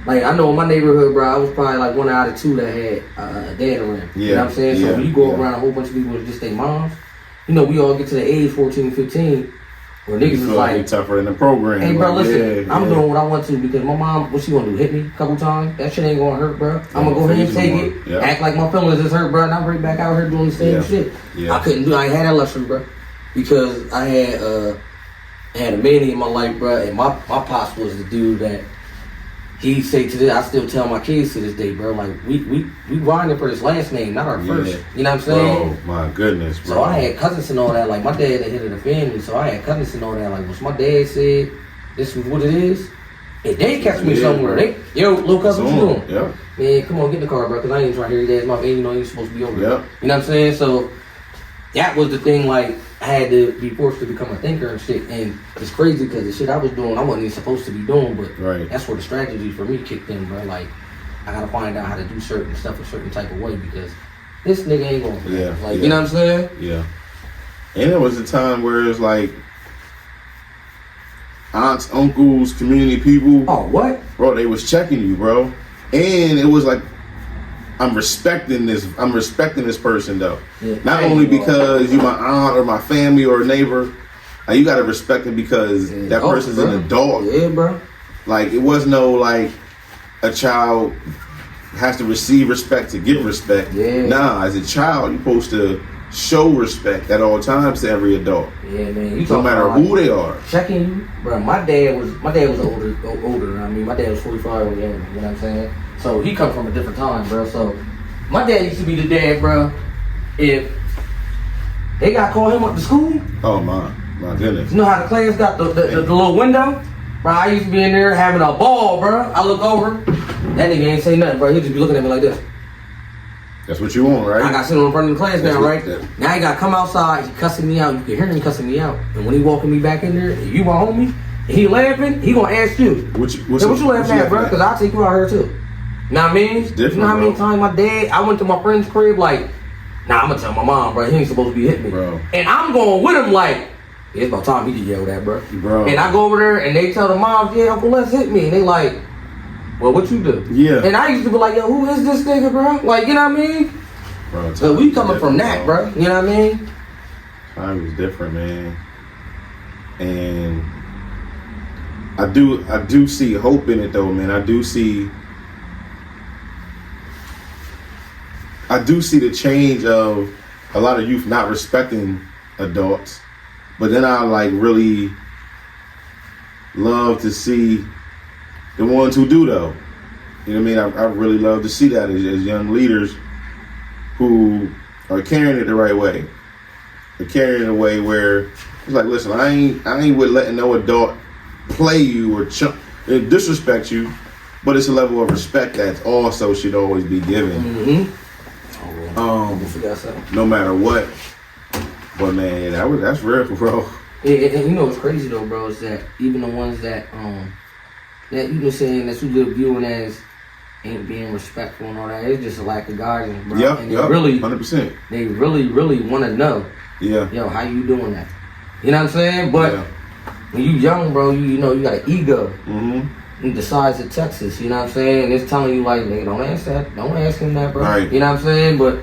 like, I know in my neighborhood, bro, I was probably like one out of two that had a dad around. You know what I'm saying? So when you grow up around a whole bunch of people with just their moms, you know, we all get to the age 14, 15, where niggas is feel like, tougher than the program. hey, bro, like, listen, I'm doing what I want to because my mom, what she gonna do? Hit me a couple times? That shit ain't gonna hurt, bro. I'm gonna go ahead and take it, Yeah. act like my feelings is hurt, bro, and I'm right back out here doing the same Yeah. shit. Yeah. I couldn't do. I ain't had that luxury, bro, because I had a man in my life, bro, and my pops was the dude that he say to this. I still tell my kids to this day, bro, like we grinding for this last name, not our first. Yeah. You know what I'm saying? Bro, my goodness, bro. So I had cousins and all that. Like my dad, the head of the family. So I had cousins and all that. Like what my dad said, this is what it is. If they catch me somewhere, they little cousin, what you doing? Yeah. Man, come on, get in the car, bro. Cause I ain't trying to hear your dad's mouth. And you know you're supposed to be over there. Yep. You know what I'm saying? So that was the thing. Like I had to be forced to become a thinker and shit. And it's crazy because the shit I was doing, I wasn't even supposed to be doing. But Right. that's where the strategy for me kicked in, bro. Like I gotta find out how to do certain stuff a certain type of way because this nigga ain't going for that. Yeah, Like yeah. you know what I'm saying? Yeah. And there was a time where it was like aunts, uncles, community people, Oh, what? bro, they was checking you, bro. And it was like, I'm respecting this person though. Yeah. Not only because you my aunt or my family or a neighbor, like, you gotta respect it because that Oh, person's bro. an adult. Yeah, bro. Like, it was no like a child has to receive respect to give respect. Yeah. Nah, as a child, you're supposed to show respect at all times to every adult, Yeah, man. You no talking matter about, who they are. checking you, bro. My dad was older. I mean, my dad was 45 when he had me. You know what I'm saying? So he come from a different time, bro. So my dad used to be the dad, bro. If they got to call him up to school, Oh my goodness. you know how the class got the little window, bro. I used to be in there having a ball, bro. I look over, that nigga ain't say nothing, bro. He just be looking at me like this. That's what you want, right? I got sitting in front of the class That's now, what- right? that- Now he got to come outside. He cussing me out. You can hear him cussing me out. And when he walking me back in there, if you my homie, and he laughing, he gonna ask you. What you Laughing at, bro? Because I'll take you out here too. You know what I mean? different, you know how many bro. times my dad, I went to my friend's crib like, nah, I'm gonna tell my mom, bro, he ain't supposed to be hitting me. Bro. And I'm going with him like, yeah, it's about time he just yelled at, bro. Bro. And I go over there and they tell the moms, yeah, Uncle Les hit me. And they like, well, what you do? Yeah. And I used to be like, yo, who is this nigga, bro? Like, you know what I mean? Bro, So we time coming was from different, that, bro. You know what I mean? Time was different, man. And I do see hope in it though, man. I do see the change of a lot of youth not respecting adults, but then I like really love to see the ones who do though. You know what I mean? I really love to see that as young leaders who are carrying it the right way. They're carrying it in a way where it's like, listen, I ain't with letting no adult play you or disrespect you But it's a level of respect that also should always be given. No matter what. But man, that's real, bro. And you know what's crazy though, bro, is that even the ones that you know saying that you live viewing as ain't being respectful and all that, it's just a lack of guidance, bro. Yep, and they really 100%. They really want to know. Yeah. Yo, how you doing that? You know what I'm saying? But when you young, bro, you know you got an ego. The size of Texas, you know what I'm saying? And it's telling you like, nigga, don't ask that. Don't ask him that, bro. Right. You know what I'm saying? But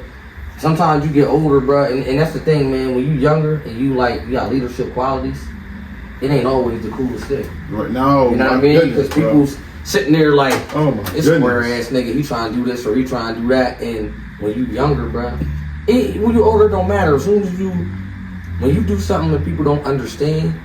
sometimes you get older, bro, and that's the thing, man. When you younger and you got leadership qualities, it ain't always the coolest thing. Right. No, you know what I mean? Because people's sitting there like, oh my this square ass nigga, he trying to do this or he trying to do that. And when you younger, bro, when you older, it don't matter. As soon as when you do something that people don't understand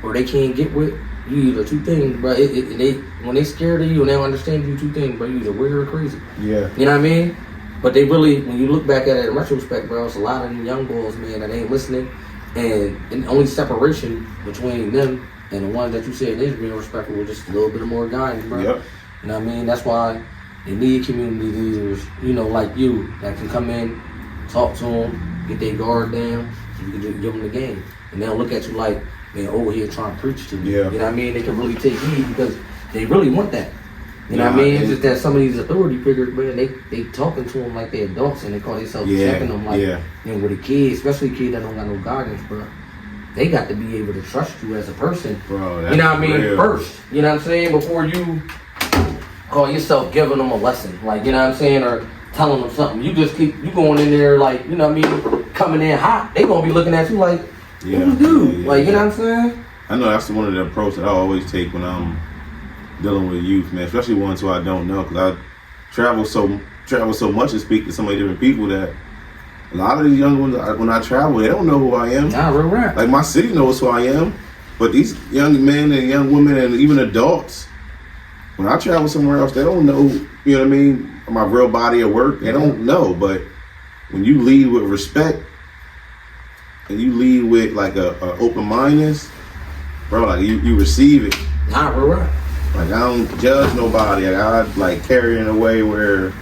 or they can't get with, you either two things, bro. When they scared of you and they don't understand you, two things, bro. You either weird or crazy. Yeah. You know what I mean? But they really, when you look back at it in retrospect, bro, it's a lot of them young boys, man, that ain't listening. And the only separation between them and the ones that you said is being respectful is just a little bit more guidance, bro. Yep. You know what I mean? That's why they need community leaders, you know, like you, that can come in, talk to them, get their guard down, so you can just give them the game. And they'll look at you like, man, over here trying to preach to me. Yeah. You know what I mean? They can really take heed because they really want that. You know what I mean? It's just that some of these authority figures, man, they talking to them like they're adults and they call themselves checking them like, you know, with a kid, especially a kid that don't got no guidance, bro. They got to be able to trust you as a person. Bro, that's, you know what I mean? Real. First, you know what I'm saying? Before you call yourself giving them a lesson, like, you know what I'm saying? Or telling them something. You just you going in there like, you know what I mean? Coming in hot. They gonna be looking at you like, who's dude? Like, you know what I'm saying? I know that's one of the approaches that I always take when I'm dealing with youth, man, especially ones who I don't know, because I travel so much and speak to so many different people that a lot of these young ones, when I travel, they don't know who I am. Nah, real rap. Like, my city knows who I am, but these young men and young women and even adults, when I travel somewhere else, they don't know, you know what I mean, my real body of work. They don't know, but when you lead with respect and you lead with like a open-mindedness, bro, like you receive it. Nah, real rap. Like, I don't judge nobody. I like carry it in a way where,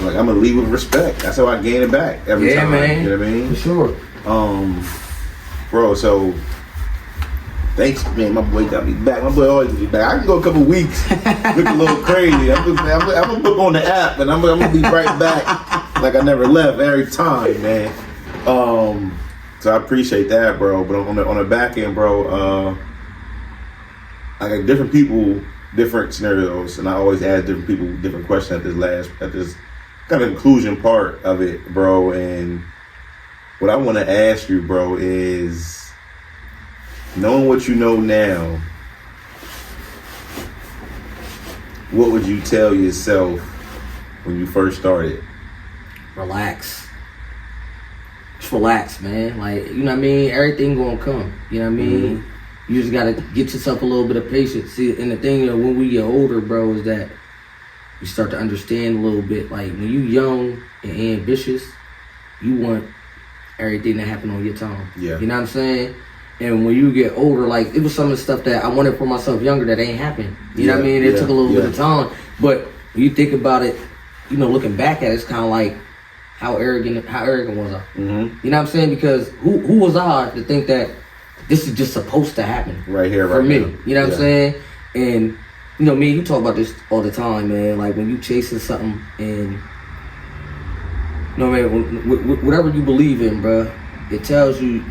like, I'm gonna lead with respect. That's how I gain it back every time. Man. You know what I mean? For sure. Bro, so thanks, man. My boy got me back. My boy always get me back. I can go a couple weeks, look a little crazy. I'm gonna book on the app, and I'm gonna be right back, like I never left every time, man. So I appreciate that, bro. But on the back end, bro, I got different people, different scenarios, and I always ask different people different questions at this kind of conclusion part of it, bro. And what I want to ask you, bro, is knowing what you know now, what would you tell yourself when you first started? Relax. Just relax, man. Like, you know what I mean? Everything gonna come. You know what I mean? Mm-hmm. You just gotta get yourself a little bit of patience. See, and the thing that when we get older, bro, is that you start to understand a little bit. Like, when you young and ambitious, you want everything to happen on your time. Yeah. You know what I'm saying? And when you get older, like, it was some of the stuff that I wanted for myself younger that ain't happened. You know what I mean? It took a little bit of time. But when you think about it, you know, looking back at it, it's kind of like, how arrogant was I? Mm-hmm. You know what I'm saying? Because who was I to think that this is just supposed to happen right here, for right me? now. You know what I'm saying? And you know, me and you talk about this all the time, man. Like, when you chasing something, and you know, man, whatever you believe in, bro, it tells you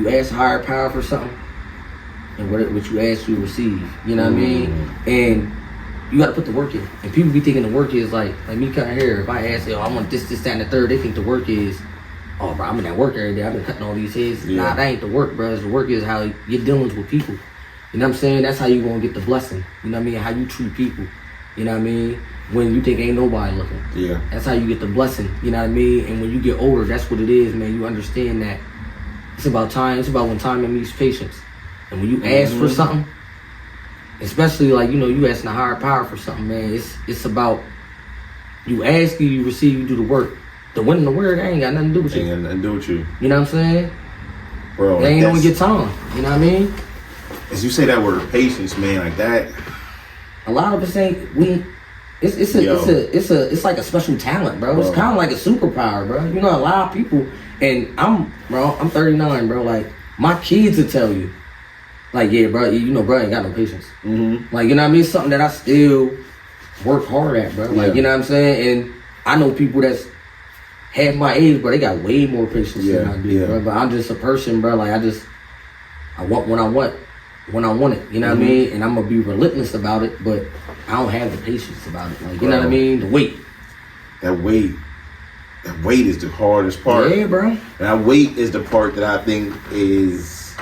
ask higher power for something, and what you ask, you receive. You know what I mean? And you got to put the work in. And people be thinking the work is like me cutting hair. If I ask, I want this, that, and the third, they think the work is, oh, bro, I'm in that work every day. I've been cutting all these heads. Yeah. Nah, that ain't the work, bro. The work is how you're dealing with people. You know what I'm saying? That's how you gonna get the blessing. You know what I mean? How you treat people. You know what I mean? When you think ain't nobody looking. Yeah. That's how you get the blessing. You know what I mean? And when you get older, that's what it is, man. You understand that it's about time. It's about when time meets patience. And when you ask for something, especially like, you know, you asking a higher power for something, man. It's about you ask, you receive, you do the work. The winning the word, ain't got nothing to do with you. Ain't got nothing to do with you. You know what I'm saying? Bro, they ain't on your time. You know what I mean? As you say that word patience, man, like that, a lot of us ain't we. It's like a special talent, bro. It's kind of like a superpower, bro. You know, a lot of people, and I'm 39, bro. Like my kids will tell you, like, yeah, bro, you know, bro, I ain't got no patience. Mm-hmm. Like, you know what I mean? Something that I still work hard at, bro. Like, you know what I'm saying? And I know people that's half my age, bro. They got way more patience than I do, bro. But I'm just a person, bro. Like I want what I want when I want it. You know what I mean? And I'm gonna be relentless about it, but I don't have the patience about it. Like, you know what I mean? The weight. That weight is the hardest part. Yeah, bro. And that weight is the part that I think is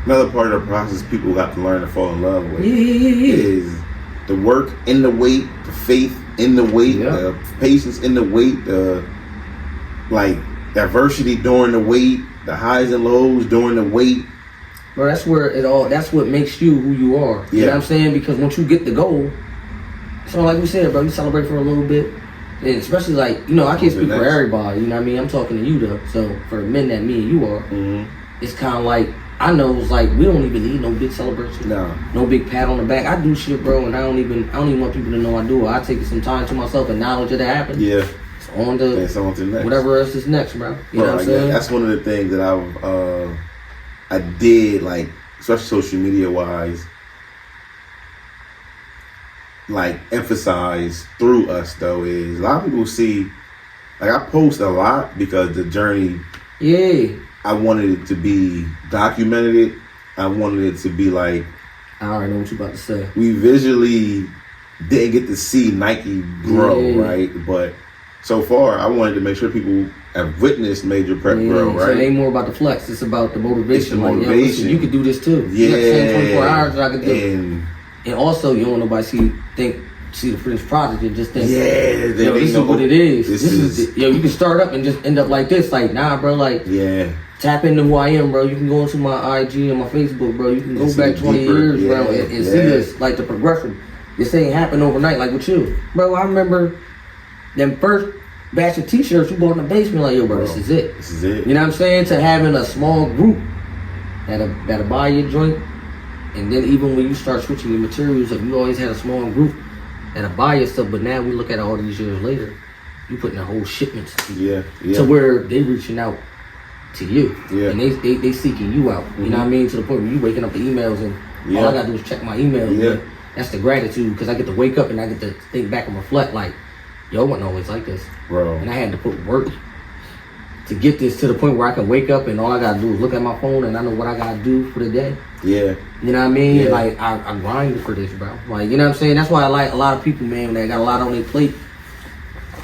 another part of the process people got to learn to fall in love with. Yeah. Is the work in the weight, the faith in the weight, the patience in the weight, the like adversity during the weight, the highs and lows during the weight. Bro, that's what makes you who you are. You know what I'm saying? Because once you get the goal, so like we said, bro, you celebrate for a little bit. And especially like, you know, I can't speak for everybody, you know what I mean? I'm talking to you though. So for the men that me and you are, it's kind of like, I know it's like, we don't even need no big celebration. No big pat on the back. I do shit, bro, and I don't even want people to know I do it. I take some time to myself, acknowledge that it happened. Yeah. It's on to next. Whatever else is next, bro. You know what I'm saying? That's one of the things that I did, like, especially social media wise, like emphasize through us though, is a lot of people see, like, I post a lot because the journey, I wanted it to be documented. I wanted it to be like, I already know what you're about to say. We visually didn't get to see Nike grow, right? But so far, I wanted to make sure people have witnessed Major Prep grow, right? So it ain't more about the flex; it's about the motivation. It's the motivation. Like, listen, you could do this too. Yeah, you 24 hours I could do. And also, you don't want nobody see the finished product and just think, this is what it is. This is you can start up and just end up like this. Like, nah, bro. Like, tap into who I am, bro. You can go into my IG and my Facebook, bro. You can go back 20 years, bro, and see this, like the progression. This ain't happened overnight, like with you, bro. I remember them first batch of t-shirts you bought in the basement, like, yo, bro, this is it. This is it. You know what I'm saying? To having a small group that'll buy your joint, and then even when you start switching your materials, like, you always had a small group that'll buy your stuff, but now we look at it all these years later, you putting a whole shipments to where they reaching out to you, and they seeking you out. You know what I mean? To the point where you waking up the emails and all I gotta do is check my emails. That's the gratitude, because I get to wake up and I get to think back and reflect, like, yo, it wasn't always like this, bro. And I had to put work to get this to the point where I can wake up and all I gotta do is look at my phone and I know what I gotta do for the day. You know what I mean? Like, I grind for this, bro. Like, you know what I'm saying? That's why I like a lot of people, man, that got a lot on their plate.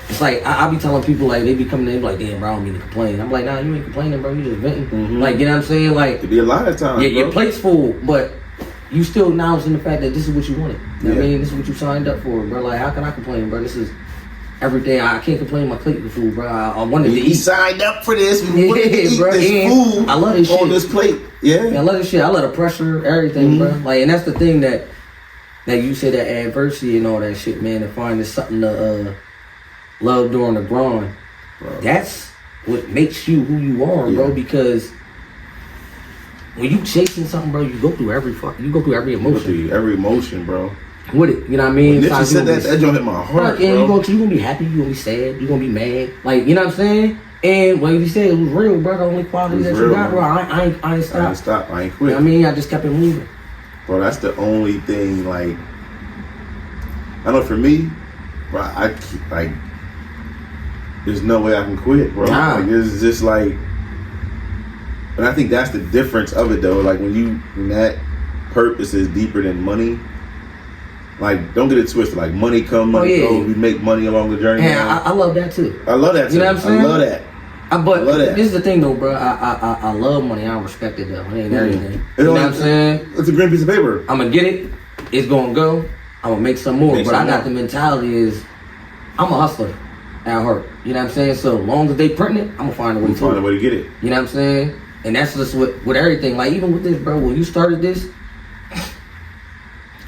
It's like, I be telling people, like, they be coming in, like, damn, bro, I don't mean to complain. I'm like, nah, you ain't complaining, bro. You just venting. Like, you know what I'm saying? Like, it be a lot of times, your plate's full, but you still acknowledging the fact that this is what you wanted. You know what I mean? This is what you signed up for, bro. Like, how can I complain, bro? This is everything. I can't complain my plate was full, bro. I wanted to eat. We signed up for this. We wanted to eat this food. I love this shit. On this plate. I love this shit. I love the pressure, everything, bro. Like, and that's the thing that you said, that adversity and all that shit, man, and finding something to love during the grind. Bro. That's what makes you who you are, bro, because when you chasing something, bro, you go through every emotion. You go through every emotion, bro. With it, you know what I mean? When Nick said that joint hit my heart, bro. You gonna be happy, you gonna be sad, you gonna be mad, like, you know what I'm saying? And when you said it was real, bro, the only quality that you got, bro, I ain't stopped. I ain't quit. You know what I mean? I just kept it moving. Bro, that's the only thing, like, I know for me, bro, I keep, like, there's no way I can quit, bro. Nah. Like, it's just like, and I think that's the difference of it, though. Like, when that purpose is deeper than money, like, don't get it twisted. Like, money come, money go. We make money along the journey. And I love that too. I love that too. You know what I'm saying? I love that. But this is the thing, though, bro. I love money. I respect it, though. It ain't everything. You know what I'm saying? It's a green piece of paper. I'm gonna get it. It's gonna go. I'm gonna make some more. But I got the mentality is, I'm a hustler at heart. You know what I'm saying? So long as they print it, I'm gonna find a way to get it. You know what I'm saying? And that's just with everything. Like, even with this, bro, when you started this,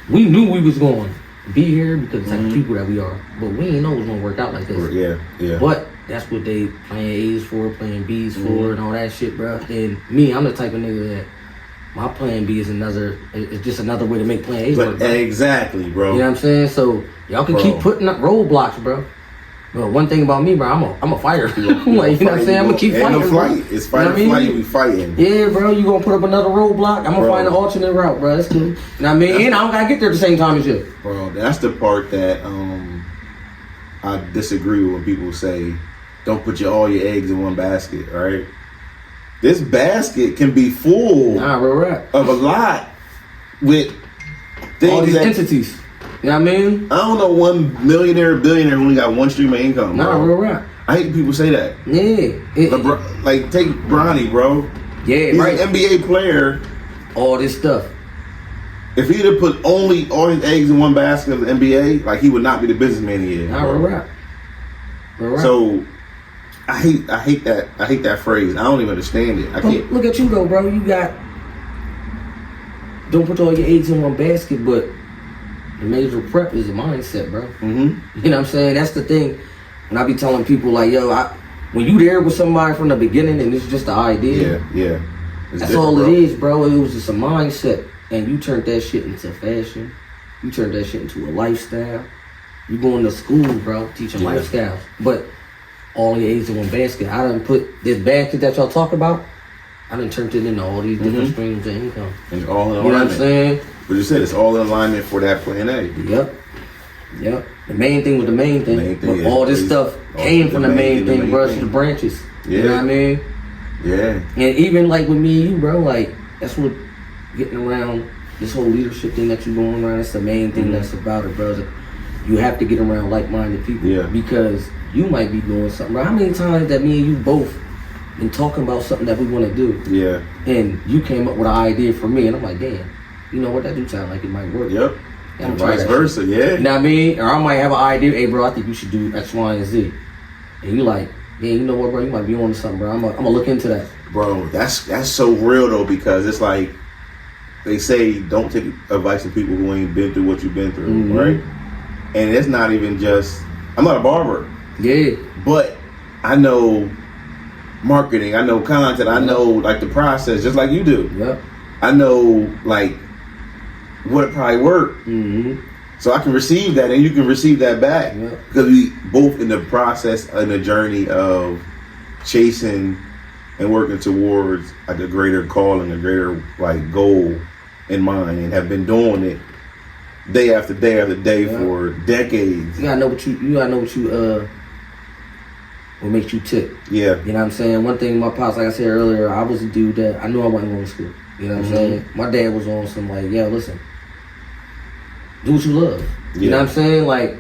we knew we was going to be here because of the type of people that we are. But we didn't know it was going to work out like this. Yeah. But that's what they playing A's for, playing B's for, and all that shit, bro. And me, I'm the type of nigga that my plan B is it's just another way to make plan A work. Bro. Exactly, bro. You know what I'm saying? So y'all can keep putting up roadblocks, bro. But one thing about me, bro, I'm a fighter. Like, you know what I'm saying? I'm gonna keep fighting. No flight. It's fight or flight. We fighting. Yeah, bro. You gonna put up another roadblock? I'm gonna find an alternate route, bro. That's cool. You know what I mean? And I don't gotta get there at the same time as you. Bro, that's the part that I disagree with when people say, "Don't put all your eggs in one basket." Right? This basket can be full of a lot with things all these entities. You know what I mean? I don't know one millionaire or billionaire who only got one stream of income. Nah, real rap. I hate people say that. Yeah. Like, take Bronny, bro. Yeah, he's right. an NBA player. All this stuff. If he'd have put only all his eggs in one basket of the NBA, like, he would not be the businessman he is. Nah, real rap. So, I hate that phrase. I don't even understand it. I can't. Look at you though, bro. You got don't put all your eggs in one basket, but the major prep is a mindset, bro. Mm-hmm. You know what I'm saying? That's the thing. When I be telling people like, yo, when you there with somebody from the beginning and it's just the idea. Yeah. That's all it is, bro. It was just a mindset. And you turned that shit into fashion. You turned that shit into a lifestyle. You going to school, bro, teaching lifestyles. But all your eggs in one basket. I done put this basket that y'all talk about, I done turned it into all these different streams of income. And all in alignment. You know what I'm saying? But you said it's all in alignment for that plan A. Yep. The main thing was the main thing. But all this stuff came from the main thing, bro. The branches. Yeah. You know what I mean? Yeah. And even like with me and you, bro, like that's what getting around this whole leadership thing that you're going around, that's the main thing that's about it, bro. You have to get around like-minded people. Yeah. Because you might be doing something, bro. How many times that me and you both been talking about something that we want to do? Yeah. And you came up with an idea for me, and I'm like, damn, you know what? That do sound like it might work. Yep. And vice versa, yeah. You know what I mean? Or I might have an idea, hey, bro, I think you should do X, Y, and Z. And you like, yeah, you know what, bro? You might be on to something, bro. I'm gonna look into that. Bro, that's so real, though, because it's like, they say don't take advice from people who ain't been through what you've been through, right? And it's not even just, I'm not a barber. Yeah. But I know marketing, I know content, I know like the process, just like you do. Yep. I know like what it probably worked. So I can receive that and you can receive that back. Yep. Because we both in the process and the journey of chasing and working towards like a greater calling, a greater like goal in mind, and have been doing it day after day after day for decades. You gotta know what makes you tick. Yeah. You know what I'm saying? One thing my pops, like I said earlier, I was a dude that I knew I wasn't going to school. You know what I'm saying? My dad was on some like, yeah, listen, do what you love. You know what I'm saying? Like,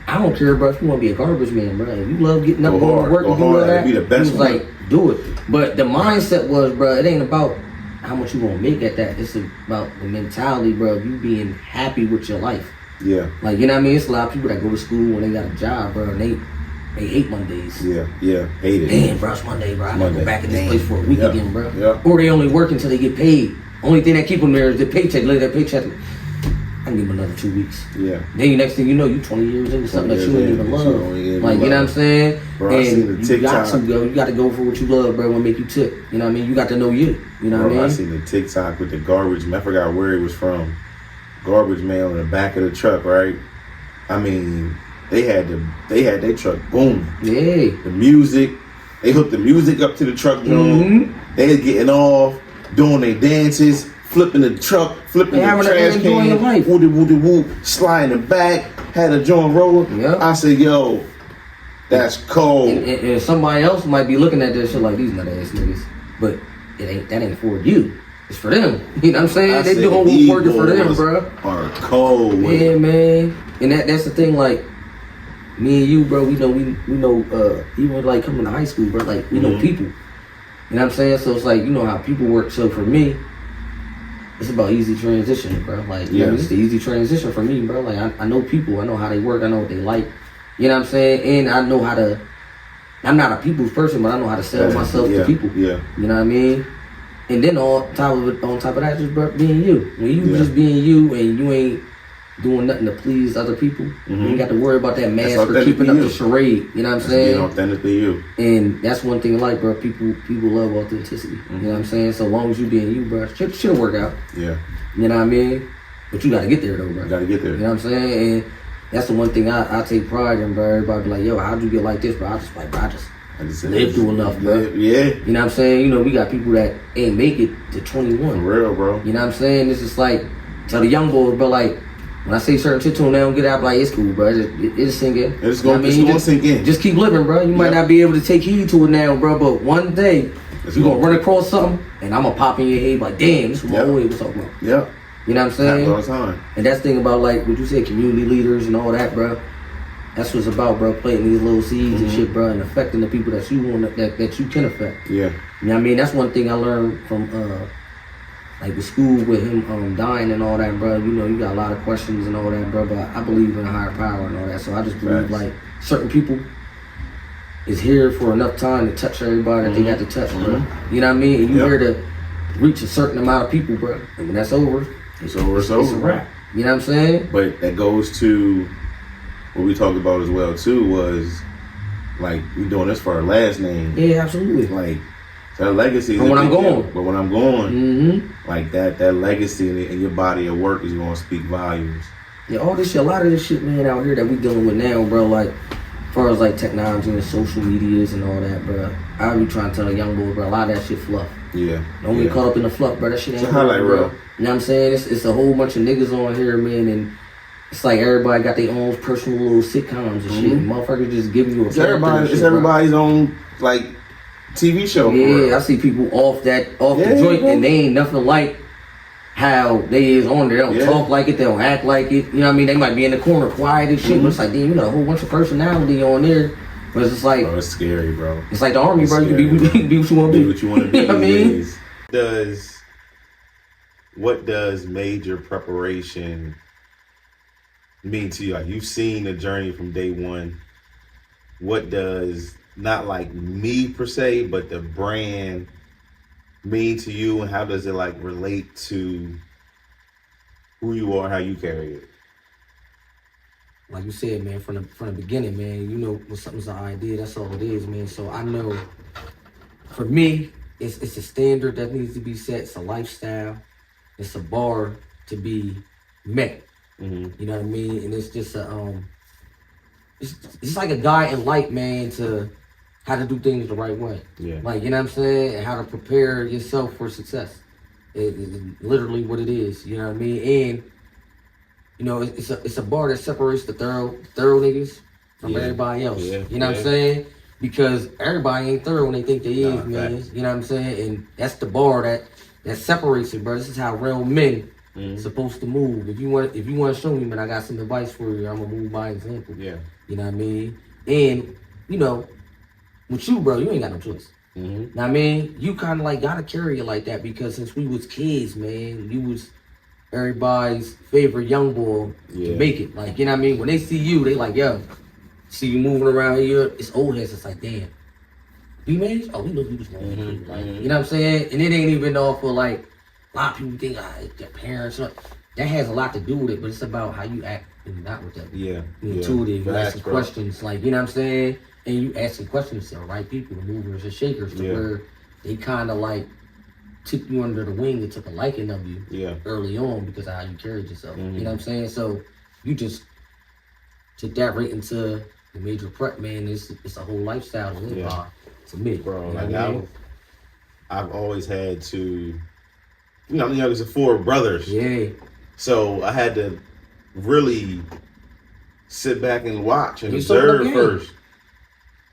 I don't care, bro, if you want to be a garbage man, bro. If you love getting up, going to work, and you love that, be the best he was like, do it. But the mindset was, bro, it ain't about how much you gonna make at that. It's about the mentality, bro, of you being happy with your life. Yeah. Like, you know what I mean? It's a lot of people that go to school when they got a job, bro, and they hate Mondays. Yeah, hate it. Damn, bro, it's Monday, bro. I gotta go back in this place for a week again, bro. Yeah. Or they only work until they get paid. Only thing that keep them there is the paycheck. Look at that paycheck. I can give them another 2 weeks. Yeah. Then next thing you know, you 20 years into something that you don't even love. Like, you know what I'm saying? Bro, and you got to go. You got to go for what you love, bro. What make you tick? You know what I mean? You got to know you. You know what I mean? I seen the TikTok with the garbage man. I forgot where it was from. Garbage man on the back of the truck, right? I mean, they had their truck booming. Yeah. The music. They hooked the music up to the truck drum. They was getting off, doing their dances, flipping the truck, flipping the trash can, woody woody whoop, sliding the back, had a joint roller. Yep. I said, yo, that's cold. And somebody else might be looking at this shit like, these nut ass niggas. But that ain't for you. It's for them. You know what I'm saying? They doing what's working for them, bro. Are cold. Yeah, man. And that's the thing, like, me and you, bro, we know, even like coming to high school, bro, like, we know people. You know what I'm saying? So it's like, you know how people work. So for me, it's about easy transition, bro. Like, you know, it's the easy transition for me, bro. Like, I know people. I know how they work. I know what they like. You know what I'm saying? And I know how to, I'm not a people's person, but I know how to sell myself to people. Yeah. You know what I mean? And then on top of that, just being you. When you just being you and you ain't doing nothing to please other people. You ain't got to worry about that mask or authentically keeping up you. the charade. You know what I'm Being saying? authentically you. And that's one thing I like, bro. People love authenticity. You know what I'm saying? So long as you being you, bro, shit'll work out. Yeah. You know what I mean? But you gotta get there though, bro. You gotta get there. You know what I'm saying? And that's the one thing I take pride in, bro. Everybody be like, yo, how'd you get like this, bro? I just like, bro, I just lived through enough, bro. Yeah. You know what I'm saying? You know, we got people that ain't make it to 21. For real, bro. You know what I'm saying? It's just like, tell the young boys, bro, like, when I say certain shit to them, they don't get out, like, it's cool, bro. It just sink in. It's gonna sink in. Just keep living, bro. You might not be able to take heed to it now, bro, but one day, you're gonna run across something, and I'm gonna pop in your head, like, damn, this is my old way, what's up, bro? Yeah. You know what I'm saying? All the time. And that's the thing about, like, what you said, community leaders and all that, bro. That's what it's about, bro. Planting these little seeds and shit, bro, and affecting the people that you want that you can affect. Yeah. You know what I mean? That's one thing I learned from like the school with him dying and all that, bro. You know, you got a lot of questions and all that, bro. But I believe in a higher power and all that. So I just believe like certain people is here for enough time to touch everybody that they got to touch, bro. You know what I mean? And you here to reach a certain amount of people, bro. And when that's over, it's over. It's over. It's a wrap. You know what I'm saying? But that goes to what we talked about as well too, was like we doing this for our last name. Yeah, absolutely. Like that legacy. But when I'm gone, but when I'm gone, like that legacy and your body of work is gonna speak volumes. Yeah, all this shit, a lot of this shit, man, out here that we dealing with now, bro. Like, as far as like technology and social medias and all that, bro. I be trying to tell the young boys, bro, a lot of that shit fluff. Yeah. Don't get caught up in the fluff, bro. That shit ain't highlight real. real. You know what I'm saying? It's a whole bunch of niggas on here, man, and it's like everybody got their own personal little sitcoms and shit. And motherfuckers just giving you a it's everybody's own like TV show. Yeah, I see people off the joint, and they ain't nothing like how they is on there. They don't talk like it, they don't act like it. You know what I mean? They might be in the corner quiet and shit, but it's like, damn, you got a whole bunch of personality on there. But it's just like, bro, it's scary, bro. It's like the army, bro. You can be what you want to be. What you want to be. You know what I mean? What does major preparation mean to you? Like, you've seen the journey from day one. What does, not like me per se, but the brand mean to you, and how does it like relate to who you are, how you carry it? Like you said, man, from the beginning, man, you know, when something's an idea, that's all it is, man. So I know, for me, it's a standard that needs to be set. It's a lifestyle. It's a bar to be met. You know what I mean? And it's just it's like a guiding light, man, to how to do things the right way. Yeah. Like, you know what I'm saying? And how to prepare yourself for success. It's literally what it is. You know what I mean? And you know, it's a bar that separates the thorough niggas from everybody else. Yeah. You know what I'm saying? Because everybody ain't thorough when they think they is, man. Facts. You know what I'm saying? And that's the bar that separates it, bro. This is how real men supposed to move. If you want to show me, man, I got some advice for you. I'm gonna move by example. Yeah. You know what I mean? And you know, with you, bro, you ain't got no choice. Know what I mean? You kind of like gotta carry it like that, because since we was kids, man, you was everybody's favorite young boy to make it. Like, you know what I mean? When they see you, they like, yo, see you moving around here, it's old heads. It's like, damn, B-man? Oh, we know you was going to like, you know what I'm saying? And it ain't even all for like, a lot of people think their parents. That has a lot to do with it, but it's about how you act and not with them. Yeah. You're intuitive. You asking questions, like, you know what I'm saying? And you asking questions to the right people, the movers and shakers, to where they kind of like took you under the wing and took a liking of you early on because of how you carried yourself. You know what I'm saying? So you just took that right into the major prep, man. It's a whole lifestyle to live by, to me. Bro, you know like I've always had to, you know, I'm the youngest of 4 brothers. Yeah. So I had to really sit back and watch and observe first.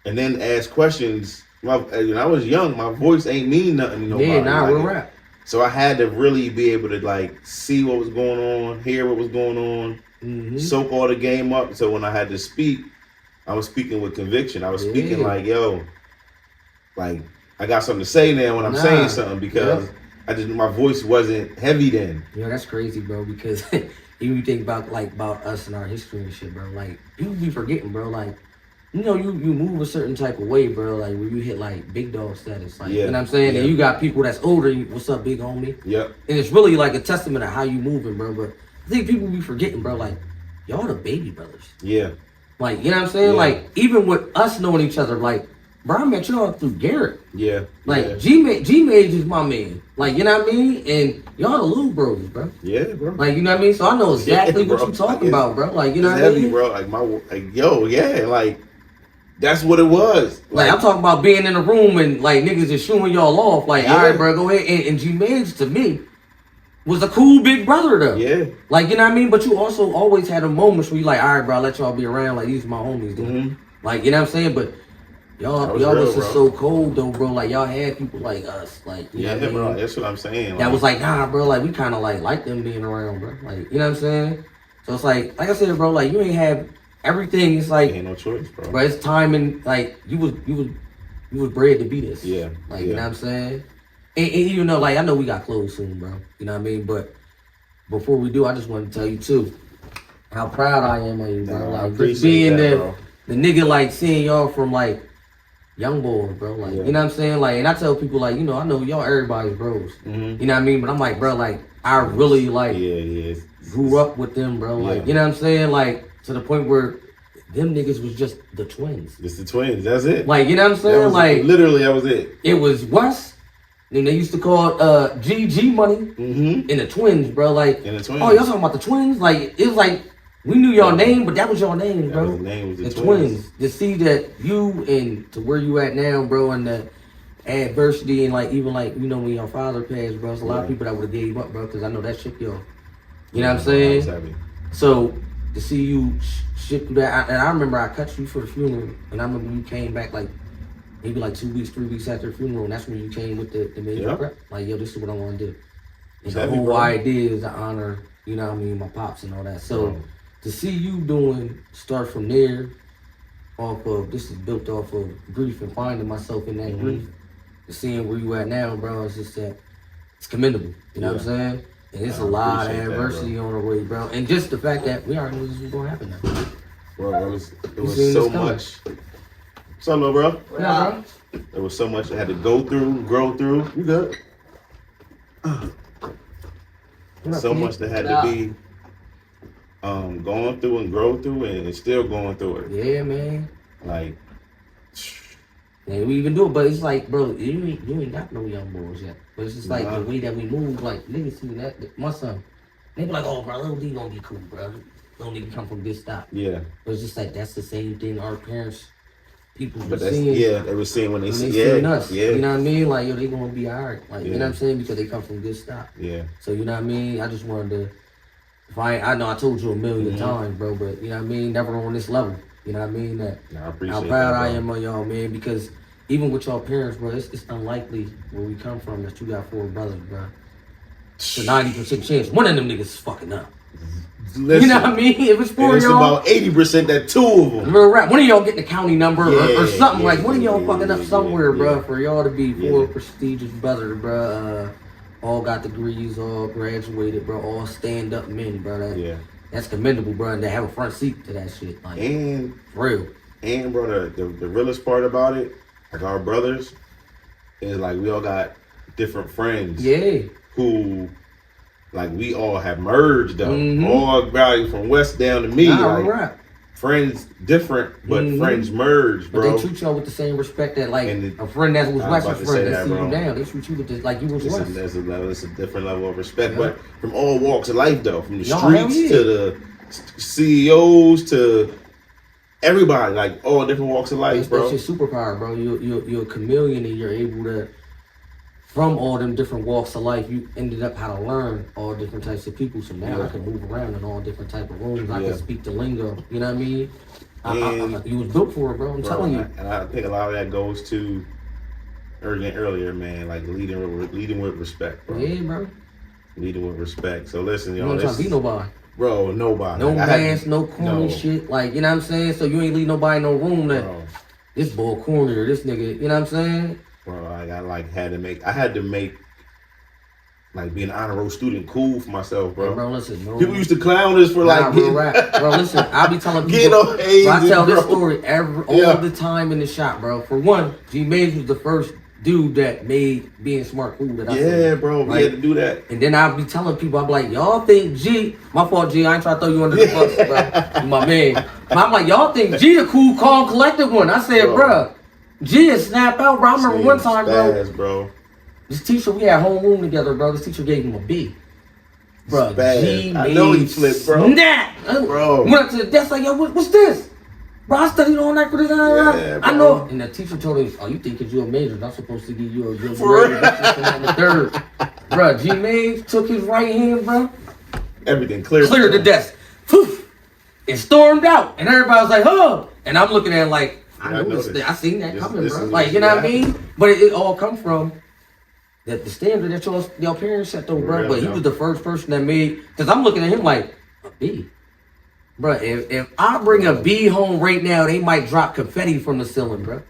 And then ask questions. When I was young, my voice ain't mean nothing to nobody. Yeah, nah, we're rap. So I had to really be able to like see what was going on, hear what was going on, soak all the game up. So when I had to speak, I was speaking with conviction. I was speaking like, yo, like I got something to say now when I'm saying something, because my voice wasn't heavy then. Yeah, that's crazy, bro, because even you think about us and our history and shit, bro, like people be forgetting, bro, like, you know, you move a certain type of way, bro, like where you hit like big dog status, like, you know what I'm saying? And you got people that's older, what's up, big homie? Yep. And it's really like a testament of how you moving, bro. But I think people be forgetting, bro. Like, y'all the baby brothers. Yeah. Like, you know what I'm saying? Yeah. Like, even with us knowing each other, like, bro, I met y'all through Garrett. Yeah. Like, yeah. G-Mage is my man. Like, you know what I mean? And y'all the little bros, bro. Yeah, bro. Like, you know what I mean? So I know exactly Yeah, what bro. you talking Like, about, bro. Like, you know it's what I heavy, mean? bro. Like, that's what it was. Like, I'm talking about being in a room and, like, niggas just shooing y'all off. Like, Yeah. all right, bro, go ahead. And G-Mage, to me, was a cool big brother, though. Yeah. Like, you know what I mean? But you also always had a moments where you like, all right, bro, I'll let y'all be around. Like, these are my homies, dude. Mm-hmm. Like, you know what I'm saying? But y'all real, was just bro. so cold, though, bro. Like, y'all had people like us. Like, you know what I mean? Bro. That's what I'm saying. That was like, nah, bro, like, we kind of like them being around, bro. Like, you know what I'm saying? So it's like I said, bro, like, you ain't have everything. It's like, ain't no choice, bro. But it's time and, like, you was bred to be this. Yeah. Like, you know what I'm saying? And even though, like, I know we got close soon, bro. You know what I mean? But before we do, I just want to tell you, too, how proud I am of you, bro. I Like, appreciate being that, bro. the nigga, like, seeing y'all from, like, young boys, bro. Like, you know what I'm saying? Like, and I tell people, like, you know, I know y'all everybody's bros. Mm-hmm. You know what I mean? But I'm like, bro, like, I really, like, Yeah. grew up with them, bro. Like, you know what I'm saying? Like, to the point where them niggas was just the twins. Just the twins. That's it. Like, you know what I'm saying? Like, literally, that was it. it was Wes. Then they used to call it GG Money. Mm-hmm. And the twins, bro. Like, And the twins. oh, y'all talking about the twins? Like, it was like, we knew y'all name, but that was your name, bro. The name was the twins. To see that you and to where you at now, bro, and the adversity and, like, even, like, you know, when your father passed, bro, there's a lot of people that would have gave up, bro, because I know that shit, yo. You know what I'm saying? So, to see you shit through that, and I remember I cut you for the funeral, and I remember you came back, like, maybe like 2 weeks, 3 weeks after the funeral, and that's when you came with the major prep. Like, yo, this is what I want to do. And the whole idea is to honor, you know what I mean, my pops and all that. So, to see you start from there, this is built off of grief and finding myself in that grief, and seeing where you at now, bro, it's just that, it's commendable. You know what I'm saying? And it's a lot of adversity on the way, bro. And just the fact that we already knew this was going to happen now. Bro, it was so much. What's up, little bro? Yeah, bro. There was so much I had to go through, grow through. You good? So much that had to be going through and grow through, and still going through it. Yeah, man. Like, and we even do it, but it's like, bro, you ain't got no young boys yet. But it's just like the way that we move, like, niggas see that, my son, they be like, oh, bro, little D gonna be cool, bro. Little nigga come from this stop. yeah. But it's just like, that's the same thing our parents, people But were that's, seeing. they were seeing when they see us. Yeah. You know what I mean? Like, yo, they gonna be alright. Like, you know what I'm saying? Because they come from good stop. Yeah. So, you know what I mean? I just wanted to, I know I told you a million times, bro, but, you know what I mean? Never on this level. You know what I mean? I appreciate how proud that, I am of y'all, man, because even with y'all parents, bro, it's unlikely where we come from that you got 4 brothers, bro. It's a 90% chance one of them niggas is fucking up. Listen, you know what I mean? If it's 4 of y'all, about 80% that 2 of them. One of y'all getting the county number or something like. One of y'all fucking up somewhere, bro. For y'all to be 4 prestigious brothers, bro. All got degrees, all graduated, bro. All stand up men, bro. That's commendable, bro. And they have a front seat to that shit, like, and for real. And bro, the realest part about it, like our brothers, is like we all got different friends. Yeah. Who, like, we all have merged though. All guys from West down to me. Like, friends different, but friends merged, bro. But they treat y'all with the same respect that, like, a friend that was West's friend that see you down. They treat you with this, like you was West. It's a different level of respect, but from all walks of life though, from the streets to the CEOs to everybody, like all different walks of life, bro. That's your superpower, bro. You're a chameleon, and you're able to, from all them different walks of life, you ended up how to learn all different types of people. So now I can move around in all different type of rooms. I can speak the lingo. You know what I mean? You was built for it, bro. I'm telling you. And I think a lot of that goes to earlier, man, like leading with respect, bro. Yeah, bro. Leading with respect. So listen, you y'all. don't try to be nobody. Bro, nobody. No mask, no corny shit. Like, you know what I'm saying? So you ain't leave nobody no room that this boy corny or this nigga, you know what I'm saying? Bro, I had to make like being an honor roll student cool for myself, bro. Hey, bro, listen, bro. People used to clown us for like real rap. Bro, listen, I be telling people, I tell this story all the time in the shop, bro. For one, G Maze was the first dude that made being smart cool that I Yeah, said, bro. right? We had to do that. And then I'll be telling people, I'm like, y'all think G, my fault, G, I ain't trying to throw you under the bus, bro. You my man. But I'm like, y'all think G a cool, calm, collected one. I said, bro, G is snap out, bro. I remember one time, bro. This teacher, we had homeroom together, bro. This teacher gave him a B. Bro, G I know he flipped, bro. Snap. Bro. Went up to the desk like, yo, what's this? Bro, I studied all night for this. Yeah, I know. And the teacher told him, oh, you think because you're a major, I'm supposed to give you a good grade. The third. Bro, G Mays took his right hand, bro. Everything cleared the desk. Poof. And stormed out. And everybody was like, oh. And I'm looking at it like, I seen that coming, bro. Like, you know what I mean? But it all come from the standard that your parents set though, bro. But he was the first person that made, because I'm looking at him like, a B. Bro, if I bring a B home right now, they might drop confetti from the ceiling, bro.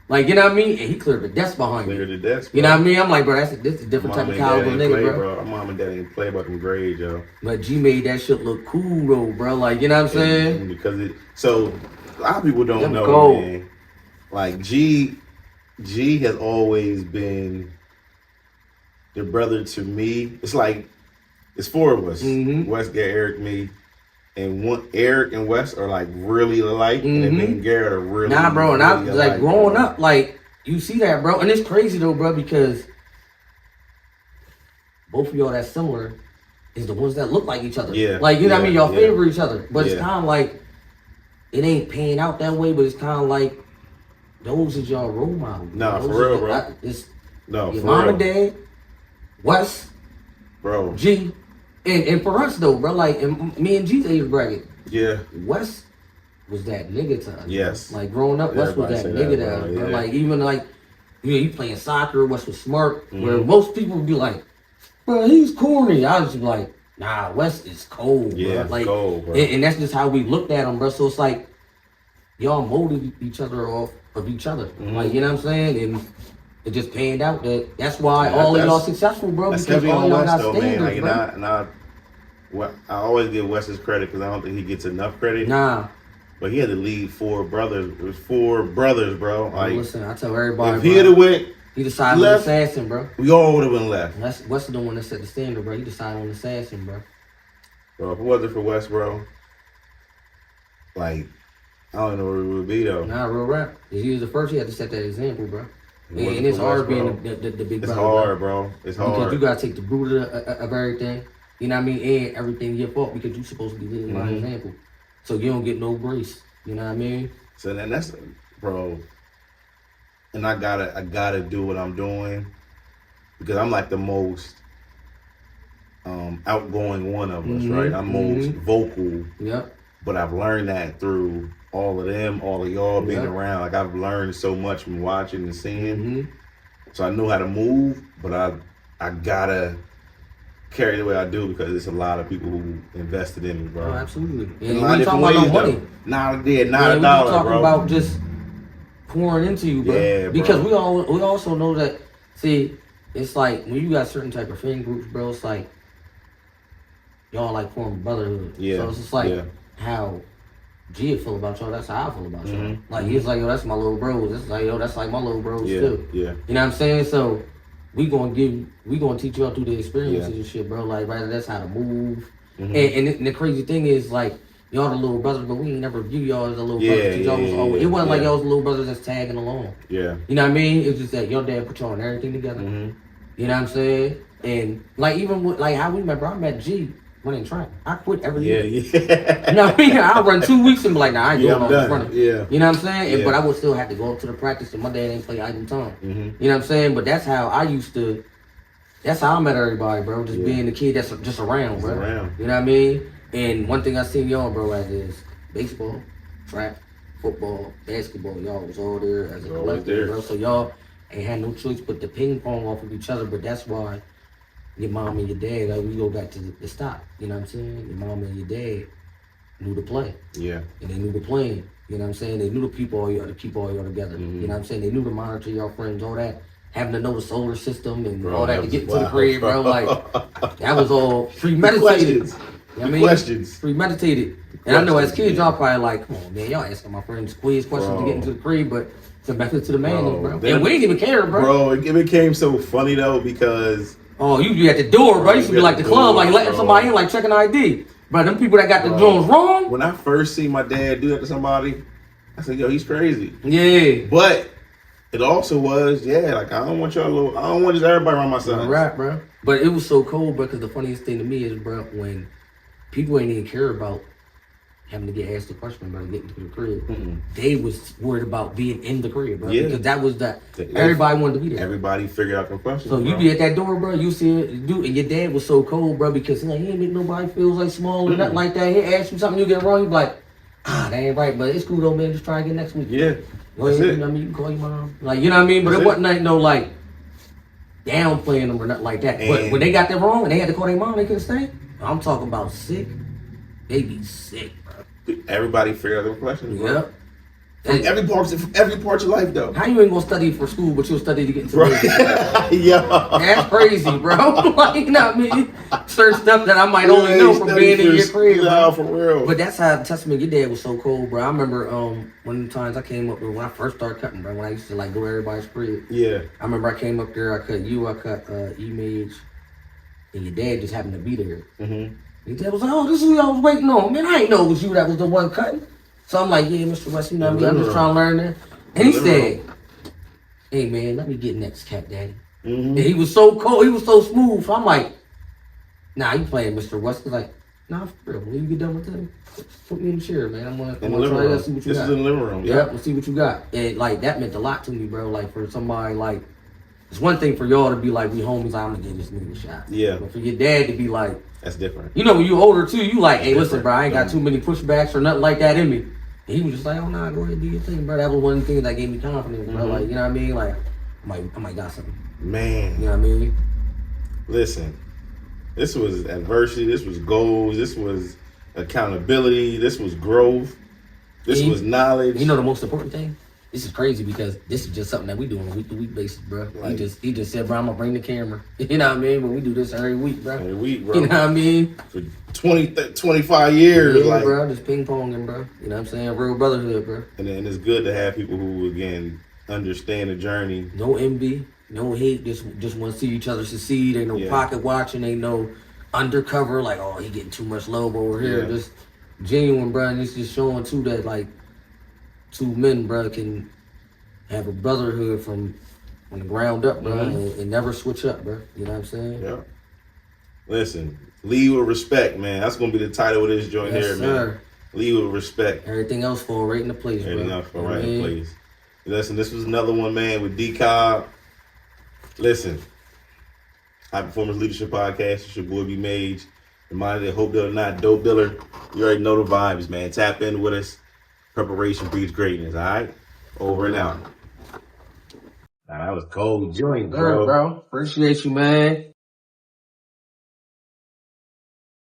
Like, you know what I mean? And he cleared the desk behind me. Cleared the desk, bro. You know what I mean? I'm like, bro, this is a different type of caliber nigga, bro. My mom and dad didn't play about them grades, yo. But G made that shit look cool, though, bro. Like, you know what I'm saying? Because so a lot of people don't know, man. Like, G has always been the brother to me. It's like, it's four of us. Wes, Garrett, Eric, me. And Eric and Wes are like really alike, and then me and Garrett are really bro. And I was like growing bro. up, like you see that, bro. And it's crazy though, bro, because both of y'all that's similar is the ones that look like each other. Yeah, like you know what I mean. Y'all favor each other, but it's Yeah. kind of like it ain't paying out that way. But it's kind of like those is y'all role models. Nah, Those for real, bro. Your for mom real. and dad, Wes, Bro. G. And for us though, bro, like in me and G's age bracket, Yeah. Wes was that nigga to us. Yes. Bro. Like growing up, Wes was that nigga to us, bro. Yeah. Like even like you playing soccer, Wes was smart. Where most people would be like, bro, he's corny. I was just like, nah, Wes is cold, Yeah, bro. Like cold, bro. And that's just how we looked at him, bro. So it's like y'all molded each other off of each other. Like, you know what I'm saying? And it just panned out that's why all of y'all successful, bro. That's because heavy all on y'all Wes, got though, standards, man. bro. I always give Wes's credit because I don't think he gets enough credit. Nah. But he had to lead four brothers. It was four brothers, bro. Like, listen, I tell everybody, if he had went, he decided on assassin, bro. We all would have been left. That's Wes the one that set the standard, bro. He decided on assassin, bro. Bro, if it wasn't for Wes, bro, like, I don't know where we would be, though. Nah, real rap. He was the first. He had to set that example, bro. And it's hard being the big brother. It's hard, bro. It's hard. Because you gotta take the root of everything. You know what I mean? And everything your fault because you're supposed to be living by example. So you don't get no grace. You know what I mean? So then that's, bro. And I gotta do what I'm doing because I'm like the most outgoing one of us, right? I'm most vocal. Yep. But I've learned that through all of them, all of y'all being around. Like I've learned so much from watching and seeing. So I know how to move, but I gotta carry the way I do because it's a lot of people who invested in me, bro. Oh, absolutely. And we ain't talking about no money. Not a dollar, we talking bro. about just pouring into you, bro. Yeah, bro. Because we also know that. See, it's like when you got certain type of friend groups, bro. It's like y'all like form brotherhood. Yeah. So it's just like how G feel about y'all. That's how I feel about y'all. Like he's like, yo, that's my little bros. It's like, yo, that's like my little bros too. Yeah. You know what I'm saying? So we gonna teach y'all through the experiences and shit, bro. Like, right, that's how to move. And the crazy thing is, like, y'all the little brothers, but we ain't never view y'all as a little brothers. Y'all was always, it wasn't like y'all was little brothers that's tagging along. Yeah. You know what I mean? It's just that your dad put y'all on everything together. You know what I'm saying? And like even with, like how we met, bro. I met G running track. I quit every year. Yeah. You know what I mean? I'll run 2 weeks and be like, nah, I ain't doing all this done. running. Yeah. You know what I'm saying? Yeah. But I would still have to go up to the practice and my dad ain't play idle time. You know what I'm saying? But that's how I used to. That's how I met everybody, bro. Just being the kid that's just around, bro. You know what I mean? And one thing I seen y'all, bro, as is baseball, track, football, basketball. Y'all was all there as a collective, bro. So y'all ain't had no choice but to ping pong off of each other. But that's why your mom and your dad, like, we go back to the stop. You know what I'm saying? Your mom and your dad knew the play. Yeah. And they knew the plan. You know what I'm saying? They knew to keep all y'all together. You know what I'm saying? They knew to monitor your friends, all that. Having to know the solar system and all that to get into the crib, bro. Like, that was all premeditated. You know what I mean? Premeditated. And I know as kids, y'all probably like, come on, man, y'all asking my friends quiz questions to get into the crib, but It's a method to the madness, bro. Then, And we didn't even care, bro. Bro, it became so funny though because you be at the door, bro. You used to be like the club, like letting somebody in, like checking ID. But them people that got the drones wrong. When I first seen my dad do that to somebody, I said, "Yo, he's crazy." Yeah. But it also was, like I don't want just everybody around my son. Right, bro. But it was so cold, bro. Because the funniest thing to me is, bro, when people ain't even care about having to get asked the question about getting to the crib. They was worried about being in the crib, bro. Yeah. Because that was everybody wanted to be there. Everybody figured out the question. So you be at that door, bro. You see it, dude, and your dad was so cold, bro, because he ain't make nobody feel like small or nothing like that. He ask you something you get wrong, you be like, that ain't right, but it's cool though, man. Just try again next week. Yeah. That's it. You know what I mean? You can call your mom. Like, you know what I mean? But it wasn't like no like downplaying them or nothing like that. But when they got that wrong and they had to call their mom, they couldn't stay. I'm talking about sick. They be sick, bro. Everybody figured out the questions, bro. Yep. Every part of life, though. How you ain't gonna study for school, but you'll study to get into the Yeah. That's crazy, bro. Like, you know what I mean? Certain stuff that I might only know from being in your crib. Yeah, for real. But that's how testament your dad was so cold, bro. I remember one of the times I came up there when I first started cutting, bro, when I used to like go to everybody's crib. Yeah. I remember I came up there, I cut you, I cut Image, and your dad just happened to be there. Your dad was like, "Oh, this is who I was waiting on." Man, I ain't know it was you that was the one cutting. So I'm like, "Yeah, Mr. West, you know what I mean? I'm just trying to learn that." And he said, "Hey, man, let me get next cat, daddy." And he was so cold, he was so smooth. So I'm like, "Nah, you playing, Mr. West." He's like, "Nah, for real. When you get done with them, put me in the chair, man. I'm gonna try to see what you got." This is in the living room. Yep, let's see what you got. And like that meant a lot to me, bro. Like for somebody like, it's one thing for y'all to be like, we homies, I'm gonna give this nigga a shot. Yeah. But for your dad to be like, that's different. You know, when you older too, you like, "Hey, listen, bro, I ain't got too many pushbacks or nothing like that in me." And he was just like, "Oh, nah, go ahead, do your thing, bro." That was one of the things that gave me confidence, bro. Like, you know what I mean? Like, I might got something. Man. You know what I mean? Listen, this was adversity. This was goals. This was accountability. This was growth. This was knowledge. You know the most important thing? This is crazy because this is just something that we do on a week-to-week basis, bro. Like, he just said, "Bro, I'm gonna bring the camera." You know what I mean? But we do this every week, bro. Every week, bro. You know what I mean? For 25 years. Yeah, like, bro, just ping-ponging, bro. You know what I'm saying? Real brotherhood, bro. And it's good to have people who, again, understand the journey. No envy, no hate, just want to see each other succeed. Ain't no pocket watching, ain't no undercover, like, "Oh, he getting too much love over here." Just genuine, bro. And it's just showing, too, that, like, two men, bro, can have a brotherhood from the ground up, bro, and never switch up, bro. You know what I'm saying? Yeah. Listen, lead with respect, man. That's going to be the title of this joint here, man. Lead with respect. Everything else fall right into place, Everything bro. else fall right in place. Listen, this was another one, man, with D Cobb. Listen, High Performance Leadership Podcast. It's your boy B Mage. Reminder that Hope Dealer, not Dope Dealer. You already know the vibes, man. Tap in with us. Preparation breeds greatness, all right? Over and out. Nah, that was cold joint, bro. Appreciate you, man.